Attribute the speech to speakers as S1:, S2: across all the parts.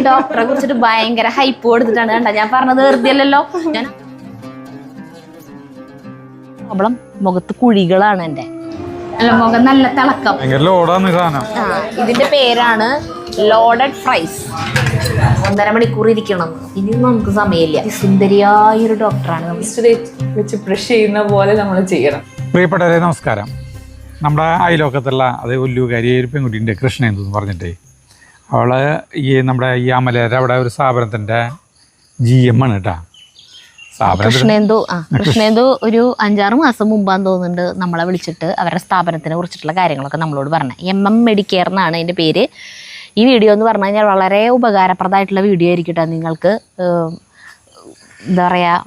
S1: ഡോക്ടറെ കുറിച്ചിട്ട് ഭയങ്കര ഹൈപ്പ് കൊടുത്തിട്ടാണ് കണ്ട. ഞാൻ പറഞ്ഞത് വെറുതെ അല്ലല്ലോ. ഞാൻ പ്രോബ്ലം മുഖത്ത് കുഴികളാണ് എന്റെ. അല്ല, മുഖം നല്ല തിളക്കം. ഇതിന്റെ പേരാണ് ലോഡഡ് ഫ്രൈസ്. 1.5 മണിക്കൂർ ഇരിക്കണം. ഇനി നമുക്ക് സമയമില്ല. സുന്ദരിയായൊരു ഡോക്ടറാണ്.
S2: വെച്ച് ബ്രഷ് ചെയ്യുന്ന പോലെ നമ്മൾ ചെയ്യണം.
S3: പ്രിയപ്പെട്ടവരെ നമസ്കാരം. നമ്മുടെ അയലോക്കത്തുള്ള അതേ ഒല്ലുകാരി ഒരു പെൺകുട്ടിൻ്റെ കൃഷ്ണേന്ദു എന്ന് പറഞ്ഞിട്ടേ, അവൾ നമ്മുടെ ഈ അമലേര അവിടെ ഒരു സ്ഥാപനത്തിൻ്റെ GM ആണ് കേട്ടോ.
S1: കൃഷ്ണേന്ദു ഒരു 5-6 മാസം മുമ്പാന്ന് തോന്നുന്നുണ്ട് നമ്മളെ വിളിച്ചിട്ട് അവരുടെ സ്ഥാപനത്തിനെ കുറിച്ചിട്ടുള്ള കാര്യങ്ങളൊക്കെ നമ്മളോട് പറഞ്ഞു. MM മെഡിക്കെയർ എന്നാണ് അതിൻ്റെ പേര്. ഈ വീഡിയോ എന്ന് പറഞ്ഞു കഴിഞ്ഞാൽ വളരെ ഉപകാരപ്രദമായിട്ടുള്ള വീഡിയോ ആയിരിക്കട്ടെ. നിങ്ങൾക്ക് എന്താ പറയുക,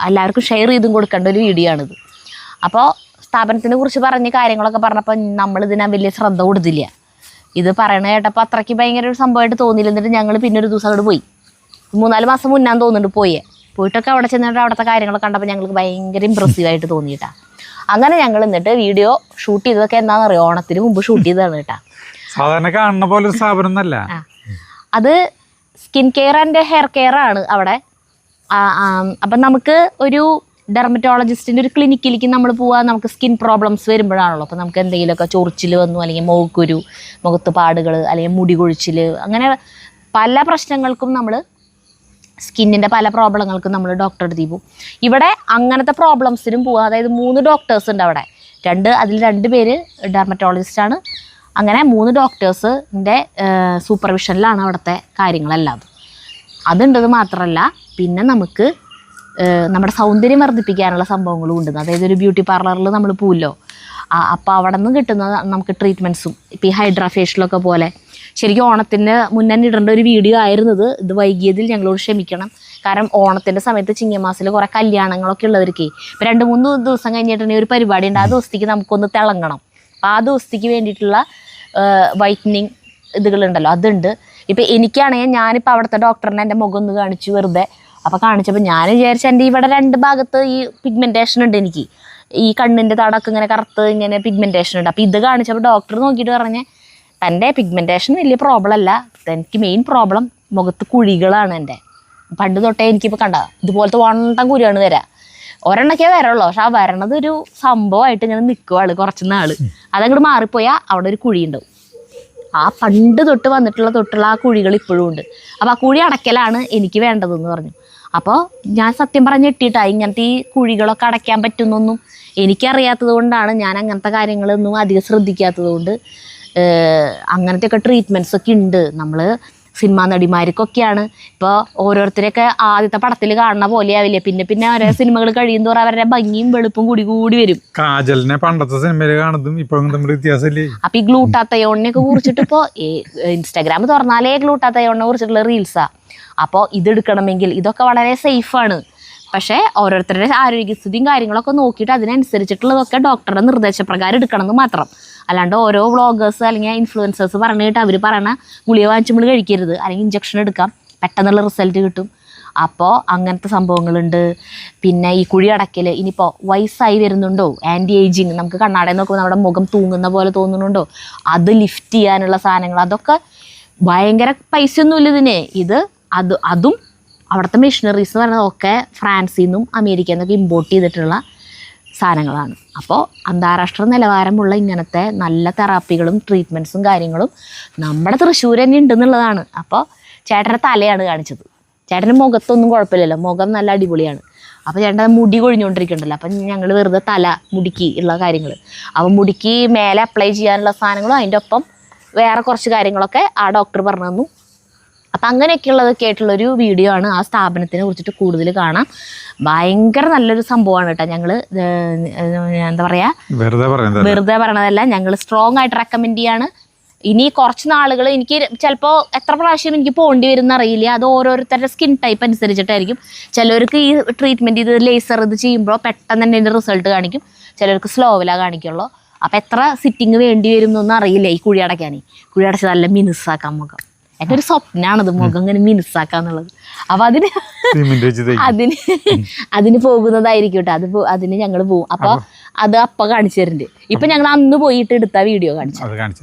S1: എല്ലാവർക്കും ഷെയർ ചെയ്തും കൊടുക്കേണ്ട ഒരു വീഡിയോ ആണിത്. അപ്പോൾ സ്ഥാപനത്തിനെ കുറിച്ച് പറഞ്ഞ കാര്യങ്ങളൊക്കെ പറഞ്ഞപ്പോൾ നമ്മളിതിനാ വലിയ ശ്രദ്ധ കൊടുത്തില്ല. ഇത് പറയണ കേട്ടപ്പോൾ അത്രയ്ക്ക് ഭയങ്കര ഒരു സംഭവമായിട്ട് തോന്നിയില്ല. എന്നിട്ട് ഞങ്ങൾ പിന്നെ ഒരു ദിവസം അങ്ങോട്ട് പോയി. 3-4 മാസം മുന്നാന്ന് തോന്നുന്നുണ്ട് പോയിട്ടൊക്കെ അവിടെ ചെന്നിട്ട് അവിടുത്തെ കാര്യങ്ങളൊക്കെ കണ്ടപ്പോൾ ഞങ്ങൾക്ക് ഭയങ്കര ഇമ്പ്രസീവായിട്ട് തോന്നിയിട്ടാ. അങ്ങനെ ഞങ്ങൾ എന്നിട്ട് വീഡിയോ ഷൂട്ട് ചെയ്തതൊക്കെ എന്താണെന്ന് അറിയാം, ഓണത്തിന് മുമ്പ് ഷൂട്ട് ചെയ്തതാണ് കേട്ടാ.
S3: സാധാരണ കാണുന്ന പോലെ ഒരു സ്ഥാപനം ഒന്നല്ല
S1: അത്. Skin care and hair care ആണ് അവിടെ. അപ്പം നമുക്ക് ഒരു ഡെർമറ്റോളജിസ്റ്റിൻ്റെ ഒരു ക്ലിനിക്കിലേക്ക് നമ്മൾ പോവാൻ, നമുക്ക് സ്കിൻ പ്രോബ്ലംസ് വരുമ്പോഴാണല്ലോ. അപ്പോൾ നമുക്ക് എന്തെങ്കിലുമൊക്കെ ചൊറിച്ചിൽ വന്നു, അല്ലെങ്കിൽ മുഖക്കുരു, മുഖത്ത് പാടുകൾ, അല്ലെങ്കിൽ മുടി കൊഴിച്ചിൽ, അങ്ങനെ പല പ്രശ്നങ്ങൾക്കും നമ്മൾ സ്കിന്നിൻ്റെ പല പ്രോബ്ലങ്ങൾക്കും നമ്മൾ ഡോക്ടറെ അടുത്ത് പോകും. ഇവിടെ അങ്ങനത്തെ പ്രോബ്ലംസിനും പോവുക. അതായത് 3 ഡോക്ടേഴ്സ് ഉണ്ട് അവിടെ. അതിൽ 2 പേര് ഡെർമറ്റോളജിസ്റ്റാണ്. അങ്ങനെ 3 ഡോക്ടേഴ്സിൻ്റെ സൂപ്പർവിഷനിലാണ് അവിടുത്തെ കാര്യങ്ങളെല്ലാം. അതുണ്ടത് മാത്രമല്ല, പിന്നെ നമുക്ക് നമ്മുടെ സൗന്ദര്യം വർദ്ധിപ്പിക്കാനുള്ള സംഭവങ്ങളും ഉണ്ട്. അതായത് ഒരു ബ്യൂട്ടി പാർലറിൽ നമ്മൾ പോവുമല്ലോ, അപ്പോൾ അവിടെ നിന്ന് കിട്ടുന്ന നമുക്ക് ട്രീറ്റ്മെൻറ്റ്സും, ഇപ്പോൾ ഈ ഹൈഡ്രാ ഫേഷ്യലൊക്കെ പോലെ. ശരിക്കും ഓണത്തിന് മുന്നേ ഇടേണ്ട ഒരു വീഡിയോ ആയിരുന്നത്. ഇത് വൈകിയതിൽ ഞങ്ങളോട് ക്ഷമിക്കണം. കാരണം ഓണത്തിൻ്റെ സമയത്ത് ചിങ്ങമാസത്തിൽ കുറേ കല്യാണങ്ങളൊക്കെ ഉള്ളവർക്ക് ഇപ്പോൾ 2-3 ദിവസം കഴിഞ്ഞിട്ടുണ്ടെങ്കിൽ ഒരു പരിപാടി ഉണ്ട്. ആ ദിവസത്തേക്ക് നമുക്കൊന്ന് തിളങ്ങണം. അപ്പോൾ ആ ദിവസത്തേക്ക് വേണ്ടിയിട്ടുള്ള വൈറ്റനിങ് ഇതുകളുണ്ടല്ലോ, അതുണ്ട്. ഇപ്പോൾ എനിക്കാണെങ്കിൽ ഞാനിപ്പോൾ അവിടുത്തെ ഡോക്ടറിനെ എൻ്റെ മുഖം ഒന്ന് കാണിച്ചു വെറുതെ. അപ്പോൾ കാണിച്ചപ്പോൾ ഞാൻ വിചാരിച്ച എൻ്റെ ഇവിടെ 2 ഭാഗത്ത് ഈ പിഗ്മെൻറ്റേഷൻ ഉണ്ട്. എനിക്ക് ഈ കണ്ണിൻ്റെ തടക്ക് ഇങ്ങനെ കറുത്ത് ഇങ്ങനെ പിഗ്മെൻറ്റേഷൻ ഉണ്ട്. അപ്പോൾ ഇത് കാണിച്ചപ്പോൾ ഡോക്ടർ നോക്കിയിട്ട് പറഞ്ഞ്, തൻ്റെ പിഗ്മെൻറ്റേഷൻ വലിയ പ്രോബ്ലം അല്ല, എനിക്ക് മെയിൻ പ്രോബ്ലം മുഖത്ത് കുഴികളാണ് എൻ്റെ. പണ്ട് തൊട്ടേ എനിക്കിപ്പോൾ കണ്ട ഇതുപോലത്തെ വണ്ടം കുരിയാണ് വരാം. ഒരെണ്ണക്കേ വരള്ളൂ, പക്ഷെ ആ വരണത് ഒരു സംഭവമായിട്ട് ഇങ്ങനെ നിൽക്കുവാള് കുറച്ച് നാൾ. അതങ്ങോട്ട് മാറിപ്പോയാൽ അവിടെ ഒരു കുഴി ഉണ്ടാവും. ആ പണ്ട് തൊട്ടുള്ള ആ കുഴികൾ ഇപ്പോഴും ഉണ്ട്. അപ്പോൾ ആ കുഴി അടയ്ക്കലാണ് എനിക്ക് വേണ്ടതെന്ന് പറഞ്ഞു. അപ്പോൾ ഞാൻ സത്യം പറഞ്ഞ് ഞെട്ടിയിട്ടാണ്. ഇങ്ങനത്തെ ഈ കുഴികളൊക്കെ അടയ്ക്കാൻ പറ്റുന്നൊന്നും എനിക്കറിയാത്തത് കൊണ്ടാണ് ഞാൻ അങ്ങനത്തെ കാര്യങ്ങളൊന്നും അധികം ശ്രദ്ധിക്കാത്തത് കൊണ്ട്. അങ്ങനത്തെയൊക്കെ ട്രീറ്റ്മെൻറ്റ്സൊക്കെ ഉണ്ട്. നമ്മൾ സിനിമാ നടിമാർക്കൊക്കെയാണ് ഇപ്പോൾ ഓരോരുത്തരെയൊക്കെ ആദ്യത്തെ പടത്തിൽ കാണുന്ന പോലെ ആവില്ലേ, പിന്നെ ഓരോ സിനിമകൾ കഴിയുന്തോറും അവരുടെ ഭംഗിയും വെളുപ്പും കൂടി വരും.
S3: കാജലിനെ പണ്ടത്തെ സിനിമയിൽ കാണുന്നതും ഇപ്പോഴും തമ്മിൽ വ്യത്യാസമില്ലേ.
S1: അപ്പോൾ ഈ ഗ്ലൂട്ടാത്തയോണിനെയൊക്കെ കുറിച്ചിട്ട് ഇപ്പോൾ ഇൻസ്റ്റാഗ്രാം തുറന്നാലേ ഗ്ലൂട്ടാത്തയോണിനെ കുറിച്ചിട്ടുള്ള റീൽസാണ്. അപ്പോൾ ഇതെടുക്കണമെങ്കിൽ ഇതൊക്കെ വളരെ സേഫാണ്. പക്ഷേ ഓരോരുത്തരുടെ ആരോഗ്യസ്ഥിതിയും കാര്യങ്ങളൊക്കെ നോക്കിയിട്ട് അതിനനുസരിച്ചിട്ടുള്ളതൊക്കെ ഡോക്ടറുടെ നിർദ്ദേശപ്രകാരം എടുക്കണമെന്ന് മാത്രം. അല്ലാണ്ട് ഓരോ വ്ളോഗേഴ്സ് അല്ലെങ്കിൽ ഇൻഫ്ലുവൻസേഴ്സ് പറഞ്ഞിട്ട് അവർ പറയണ ഗുളിക വാങ്ങിച്ച് നമ്മൾ കഴിക്കരുത്, അല്ലെങ്കിൽ ഇഞ്ചക്ഷൻ എടുക്കാം, പെട്ടെന്നുള്ള റിസൾട്ട് കിട്ടും. അപ്പോൾ അങ്ങനത്തെ സംഭവങ്ങളുണ്ട്. പിന്നെ ഈ കുഴി അടയ്ക്കൽ, ഇനിയിപ്പോൾ വയസ്സായി വരുന്നുണ്ടോ, ആൻറ്റി ഏജിങ്, നമുക്ക് കണ്ണാടയിൽ നോക്കുമ്പോൾ നമ്മുടെ മുഖം തൂങ്ങുന്ന പോലെ തോന്നുന്നുണ്ടോ, അത് ലിഫ്റ്റ് ചെയ്യാനുള്ള സാധനങ്ങൾ, അതൊക്കെ ഭയങ്കര പൈസയൊന്നുമില്ല ഇതിന്. അതും അവിടുത്തെ മെഷീനറീസ് എന്ന് പറയുന്നതൊക്കെ ഫ്രാൻസിൽ നിന്നും അമേരിക്കയിൽ നിന്നൊക്കെ ഇമ്പോർട്ട് ചെയ്തിട്ടുള്ള സാധനങ്ങളാണ്. അപ്പോൾ അന്താരാഷ്ട്ര നിലവാരമുള്ള ഇങ്ങനത്തെ നല്ല തെറാപ്പികളും ട്രീറ്റ്മെൻറ്റ്സും കാര്യങ്ങളും നമ്മുടെ തൃശ്ശൂർ തന്നെ ഉണ്ടെന്നുള്ളതാണ്. അപ്പോൾ ചേട്ടൻ്റെ തലയാണ് കാണിച്ചത്. ചേട്ടൻ്റെ മുഖത്തൊന്നും കുഴപ്പമില്ലല്ലോ, മുഖം നല്ല അടിപൊളിയാണ്. അപ്പോൾ ചേട്ടൻ്റെ മുടി കൊഴിഞ്ഞുകൊണ്ടിരിക്കുന്നുണ്ടല്ലോ. അപ്പം ഞങ്ങൾ വെറുതെ മുടിക്ക് ഉള്ള കാര്യങ്ങൾ, അപ്പോൾ മുടിക്ക് മേലെ അപ്ലൈ ചെയ്യാനുള്ള സാധനങ്ങളും അതിൻ്റെ ഒപ്പം വേറെ കുറച്ച് കാര്യങ്ങളൊക്കെ ആ ഡോക്ടർ പറഞ്ഞു തന്നു. അപ്പം അങ്ങനെയൊക്കെയുള്ളതൊക്കെ ആയിട്ടുള്ളൊരു വീഡിയോ ആണ്. ആ സ്ഥാപനത്തിനെ കുറിച്ചിട്ട് കൂടുതൽ കാണാം. ഭയങ്കര നല്ലൊരു സംഭവമാണ് കേട്ടോ. ഞങ്ങൾ എന്താ പറയുക, വെറുതെ പറയണതല്ല, ഞങ്ങൾ സ്ട്രോങ് ആയിട്ട് റെക്കമെൻഡ് ചെയ്യാണ്. ഇനി കുറച്ച് നാളുകൾ എനിക്ക് ചിലപ്പോൾ എത്ര പ്രാവശ്യം എനിക്ക് പോകേണ്ടി വരും എന്നറിയില്ല. അത് ഓരോരുത്തരുടെ സ്കിൻ ടൈപ്പ് അനുസരിച്ചിട്ടായിരിക്കും. ചിലർക്ക് ഈ ട്രീറ്റ്മെൻറ്റ് ഇത് ലേസർ ഇത് ചെയ്യുമ്പോൾ പെട്ടെന്ന് തന്നെ ഇതിൻ്റെ റിസൾട്ട് കാണിക്കും, ചിലർക്ക് സ്ലോവിലാണ് കാണിക്കുള്ളൂ. അപ്പോൾ എത്ര സിറ്റിങ് വേണ്ടി വരും എന്നൊന്നും അറിയില്ല ഈ കുഴി അടയ്ക്കാൻ. കുഴി അടച്ച് നല്ല മിനുസാക്കാം മുഖം. എൻ്റെ ഒരു സ്വപ്നമാണത്, മുഖം ഇങ്ങനെ മിനുസാക്കാന്നുള്ളത്. അപ്പോൾ അതിന് പോകുന്നതായിരിക്കും കേട്ടോ. അതിന് ഞങ്ങൾ പോകും. അപ്പോൾ അത് കാണിച്ചു തരുന്നുണ്ട്. ഇപ്പം ഞങ്ങൾ അന്ന് പോയിട്ട് എടുത്ത വീഡിയോ കാണിച്ചു.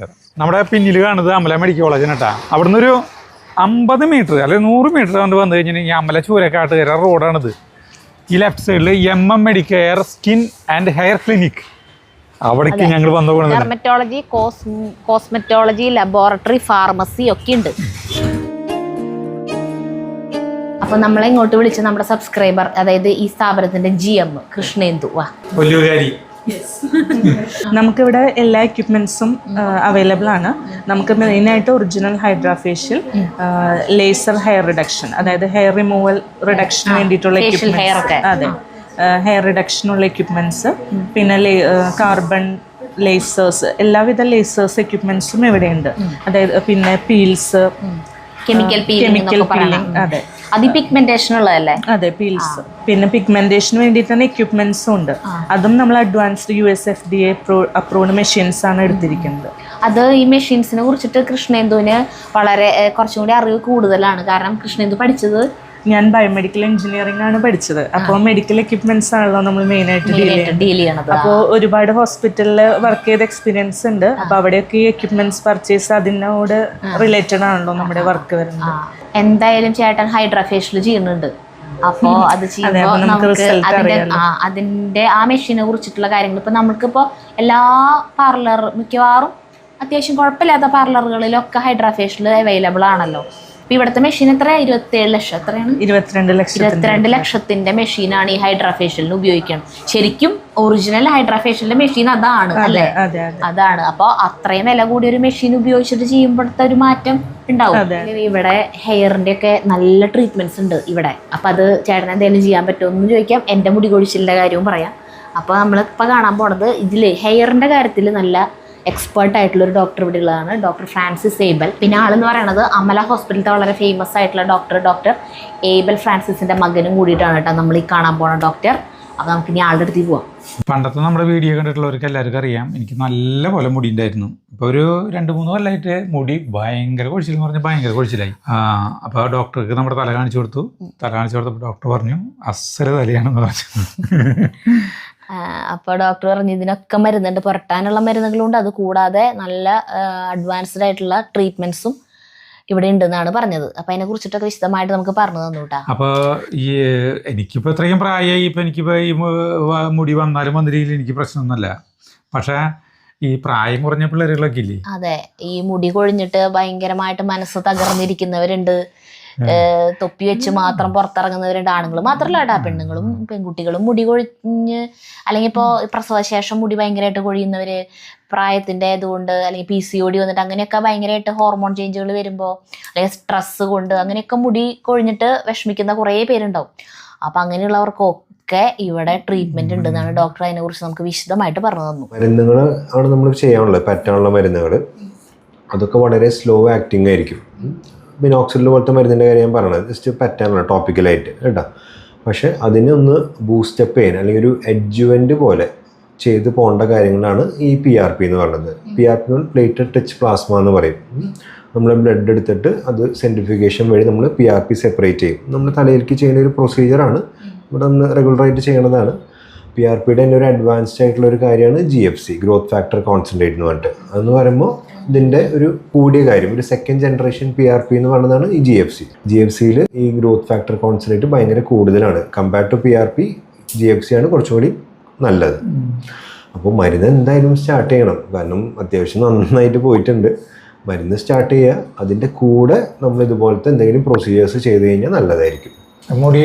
S3: നമ്മുടെ പിന്നിൽ കാണുന്നത് അമല മെഡിക്കൽ കോളേജ് കേട്ടാ. അവിടുന്ന് ഒരു 50 മീറ്റർ അല്ലെങ്കിൽ 100 മീറ്റർ കൊണ്ട് വന്നു കഴിഞ്ഞിട്ടുണ്ടെങ്കിൽ അമല ചൂരക്കാട്ടുകര റോഡാണിത്. ഈ ലെഫ്റ്റ് സൈഡിൽ MM Medicare skin and hair clinic, അവിടേക്ക് ഞങ്ങൾ വന്നു പോകുന്നത്.
S1: ഡെർമറ്റോളജി, കോസ്മെറ്റോളജി, ലബോറട്ടറി, ഫാർമസി ഒക്കെ ഉണ്ട്. അപ്പോൾ നമ്മളെ ഇങ്ങോട്ട് വിളിച്ച നമ്മുടെ സബ്സ്ക്രൈബർ, അതായത് ഈ സ്ഥാപനത്തിന്റെ GM കൃഷ്ണേന്ദു. വാ.
S4: നമുക്കിവിടെ എല്ലാ എക്യുപ്മെന്റ്സും അവൈലബിൾ ആണ്. നമുക്ക് മെയിനായിട്ട് original hydrafacial, laser hair reduction, അതായത് ഹെയർ റിമൂവൽ റിഡക്ഷന് വേണ്ടിയിട്ടുള്ള എക്യുപ്മെന്റ്സ്, അതെ, ഹെയർ റിഡക്ഷനുള്ള എക്യുപ്മെന്റ്സ്, പിന്നെ കാർബൺ ലേസേഴ്സ്, എല്ലാവിധ ലേസേഴ്സ് എക്യുപ്മെന്റ്സും ഇവിടെയുണ്ട്. അതായത് പിന്നെ പീൽസ്,
S1: കെമിക്കൽ പീലിംഗ്,
S4: അതെ,
S1: അത് പിഗ്മെന്റേഷൻ ഉള്ളതല്ലേ?
S4: അതെ, പീൽസ്. പിന്നെ പിഗ്മെന്റേഷന് വേണ്ടിയിട്ട് തന്നെ എക്യുപ്മെന്റ്സും ഉണ്ട്. അതും നമ്മൾ അഡ്വാൻസ്ഡ് USFDA അപ്രൂവ്ഡ് മെഷീൻസ് ആണ് എടുത്തിരിക്കുന്നത്.
S1: അത് ഈ മെഷീൻസിനെ കുറിച്ചിട്ട് കൃഷ്ണേന്ദുവിന് വളരെ കുറച്ചും കൂടി അറിവ് കൂടുതലാണ്. കാരണം കൃഷ്ണേന്ദു പഠിച്ചത്,
S4: ഞാൻ ബയോമെഡിക്കൽ എഞ്ചിനീയറിംഗ് ആണ് പഠിച്ചത്. അപ്പോൾ മെഡിക്കൽ എക്യുപ്മെന്റ്സ് ആണല്ലോ നമ്മൾ മെയിനായിട്ട്
S1: ഡീൽ ചെയ്യണത്.
S4: അപ്പോൾ ഒരുപാട് ഹോസ്പിറ്റലിൽ വർക്ക് ചെയ്ത എക്സ്പീരിയൻസ് ഉണ്ട്. അപ്പോൾ അവിടെയൊക്കെ ഈ എക്യുപ്മെന്റ്സ് പർച്ചേസ് അതിനോട് റിലേറ്റഡ് ആണല്ലോ നമ്മുടെ വർക്ക് വരുന്നത്.
S1: എന്തായാലും ചേട്ടൻ ഹൈഡ്രാഫേഷ്യൽ ചെയ്യുന്നുണ്ട്. അപ്പോ അത് ചെയ്യുമ്പോൾ നമുക്ക് അതിന്റെ ആ മെഷീനെ കുറിച്ചിട്ടുള്ള കാര്യങ്ങൾ ഇപ്പൊ നമുക്കിപ്പോ എല്ലാ മിക്കവാറും അത്യാവശ്യം കുഴപ്പമില്ലാത്ത പാർലറുകളിലൊക്കെ ഹൈഡ്രാഫേഷ്യൽ അവൈലബിൾ ആണല്ലോ. ഇപ്പൊ ഇവിടുത്തെ മെഷീൻ എത്ര? 27 ലക്ഷം. എത്രയാണ്? 22 ലക്ഷത്തിന്റെ മെഷീനാണ് ഈ ഹൈഡ്രാഫേഷ്യലിന് ഉപയോഗിക്കുന്നത്. ശരിക്കും ഒറിജിനൽ ഹൈഡ്രാഫേഷ്യലിന്റെ മെഷീൻ അതാണ് അല്ലേ? അതാണ്. അപ്പോൾ അത്രയും വില കൂടിയ ഒരു മെഷീൻ ഉപയോഗിച്ചിട്ട് ചെയ്യുമ്പോഴത്തെ ഒരു മാറ്റം ഉണ്ടാവും. ഇവിടെ ഹെയറിന്റെ ഒക്കെ നല്ല ട്രീറ്റ്മെന്റ്സ് ഉണ്ട് ഇവിടെ. അപ്പൊ അത് ചേട്ടൻ എന്തെങ്കിലും ചെയ്യാൻ പറ്റുമോ എന്ന് ചോദിക്കാം. എന്റെ മുടി കൊഴിച്ചിലിന്റെ കാര്യവും പറയാം. അപ്പോൾ നമ്മളിപ്പോൾ കാണാൻ പോണത് ഇതിൽ ഹെയറിന്റെ കാര്യത്തിൽ നല്ല എക്സ്പേർട്ട് ആയിട്ടുള്ള ഒരു ഡോക്ടർ ഇവിടെ ഉള്ളതാണ്, ഡോക്ടർ ഫ്രാൻസിസ് ഏബൽ. പിന്നെ ആളെന്ന് പറയുന്നത് അമല ഹോസ്പിറ്റലിലത്തെ വളരെ ഫേമസ് ആയിട്ടുള്ള ഡോക്ടർ ഏബൽ ഫ്രാൻസിസിന്റെ മകനും കൂടിയിട്ടാണ് കേട്ടോ നമ്മൾ ഈ കാണാൻ പോണ ഡോക്ടർ. അപ്പോൾ നമുക്ക് ഇനി ആളുടെ അടുത്ത് പോവാം.
S3: പണ്ടത്തെ നമ്മുടെ വീഡിയോ കണ്ടിട്ടുള്ളവർക്ക് എല്ലാവർക്കും അറിയാം, എനിക്ക് നല്ല പോലെ മുടി ഉണ്ടായിരുന്നു. ഇപ്പോൾ ഒരു 2-3 കൊല്ലമായിട്ട് മുടി ഭയങ്കര കൊഴിച്ചിൽ എന്ന് പറഞ്ഞാൽ ഭയങ്കര കൊഴിച്ചിലായി. അപ്പോൾ ഡോക്ടർക്ക് നമ്മുടെ തല കാണിച്ചു കൊടുത്തപ്പോൾ ഡോക്ടർ പറഞ്ഞു അസല് തലയാണെന്ന് പറഞ്ഞു.
S1: അപ്പോൾ ഡോക്ടർ പറഞ്ഞു ഇതിനൊക്കെ മരുന്നുണ്ട്, പുരട്ടാനുള്ള മരുന്നുകളുണ്ട്, അത് കൂടാതെ നല്ല അഡ്വാൻസ്ഡ് ആയിട്ടുള്ള ട്രീറ്റ്മെന്റ്സും ഇവിടെ ഉണ്ടെന്നാണ് പറഞ്ഞത്. അപ്പം അതിനെ കുറിച്ചിട്ടൊക്കെ വിശദമായിട്ട് നമുക്ക് പറഞ്ഞു തന്നു കേട്ടോ.
S3: അപ്പോൾ ഈ എനിക്കിപ്പോൾ ഇത്രയും പ്രായമായി, ഇപ്പം എനിക്കിപ്പോൾ ഈ മുടി വന്നാലും വന്നില്ലെങ്കിൽ എനിക്ക് പ്രശ്നമൊന്നുമല്ല. പക്ഷേ ഈ പ്രായം കുറഞ്ഞ പിള്ളേരുകളൊക്കെ ഇല്ലേ?
S1: അതെ, ഈ മുടി കൊഴിഞ്ഞിട്ട് ഭയങ്കരമായിട്ട് മനസ്സ് തകർന്നിരിക്കുന്നവരുണ്ട്, തൊപ്പി വെച്ച് മാത്രം പുറത്തിറങ്ങുന്നവരുണ്ട്. ആണുങ്ങൾ മാത്രമല്ല കേട്ടോ, പെണ്ണുങ്ങളും പെൺകുട്ടികളും മുടി കൊഴിഞ്ഞ്, അല്ലെങ്കിൽ ഇപ്പോൾ പ്രസവശേഷം മുടി ഭയങ്കരമായിട്ട് കൊഴിയുന്നവര്, പ്രായത്തിൻ്റെ ഇതുകൊണ്ട്, അല്ലെങ്കിൽ PCOD വന്നിട്ട് അങ്ങനെയൊക്കെ ഭയങ്കരമായിട്ട് ഹോർമോൺ ചേഞ്ചുകൾ വരുമ്പോൾ, അല്ലെങ്കിൽ സ്ട്രെസ് കൊണ്ട് അങ്ങനെയൊക്കെ മുടി കൊഴിഞ്ഞിട്ട് വിഷമിക്കുന്ന കുറേ പേരുണ്ടാവും. അപ്പം അങ്ങനെയുള്ളവർക്കൊക്കെ ഇവിടെ ട്രീറ്റ്മെന്റ് ഉണ്ടെന്നാണ് ഡോക്ടർ അതിനെ കുറിച്ച് നമുക്ക് വിശദമായിട്ട് പറഞ്ഞു തന്നു.
S5: മരുന്നുകൾ ആണ് നമ്മൾ ചെയ്യാനുള്ളത്, പറ്റാനുള്ള മരുന്നുകൾ. അതൊക്കെ വളരെ സ്ലോ ആക്ടിങ് ആയിരിക്കും. മിനോക്സിഡിൽ പോലത്തെ മരുന്നിൻ്റെ കാര്യം ഞാൻ പറഞ്ഞത് ജസ്റ്റ് പറ്റാനുള്ള ടോപ്പിക്കലായിട്ട് കേട്ടോ. പക്ഷെ അതിനൊന്ന് ബൂസ്റ്റപ്പ് ചെയ്യാൻ അല്ലെങ്കിൽ ഒരു എഡ്ജുവൻ്റ് പോലെ ചെയ്ത് പോകേണ്ട കാര്യങ്ങളാണ് ഈ PRP എന്ന് പറയുന്നത്. PRP പ്ലേറ്റഡ് റിച്ച് പ്ലാസ്മ എന്ന് പറയും. നമ്മൾ ബ്ലഡ് എടുത്തിട്ട് അത് സെൻട്രിഫിക്കേഷൻ വഴി നമ്മൾ PRP സെപ്പറേറ്റ് ചെയ്യും. നമ്മൾ തലയിലേക്ക് ചെയ്യുന്ന ഒരു പ്രൊസീജിയറാണ്, ഇവിടെ നമ്മൾ റെഗുലറായിട്ട് ചെയ്യണതാണ്. PRPയുടെ തന്നെ ഒരു അഡ്വാൻസ്ഡ് ആയിട്ടുള്ള ഒരു കാര്യമാണ് GFC, ഗ്രോത്ത് ഫാക്ടർ കോൺസെൻട്രേറ്റ് എന്ന് പറഞ്ഞിട്ട്. അതെന്ന് പറയുമ്പോൾ ഇതിൻ്റെ ഒരു കൂടിയ കാര്യം, ഒരു സെക്കൻഡ് ജനറേഷൻ PRP എന്ന് പറയുന്നതാണ് ഈ GFCയിൽ ഈ ഗ്രോത്ത് ഫാക്ടർ കോൺസെൻട്രേറ്റ് ഭയങ്കര കൂടുതലാണ്. കമ്പയർഡ് ടു PRP GFC ആണ് കുറച്ചുകൂടി നല്ലത്. അപ്പോൾ മരുന്ന് എന്തായാലും സ്റ്റാർട്ട് ചെയ്യണം, കാരണം അത്യാവശ്യം നന്നായിട്ട് പോയിട്ടുണ്ട്. മരുന്ന് സ്റ്റാർട്ട് ചെയ്യുക, അതിൻ്റെ കൂടെ നമ്മൾ ഇതുപോലത്തെ എന്തെങ്കിലും പ്രൊസീജിയേഴ്സ് ചെയ്ത് കഴിഞ്ഞാൽ നല്ലതായിരിക്കും.
S3: മുടി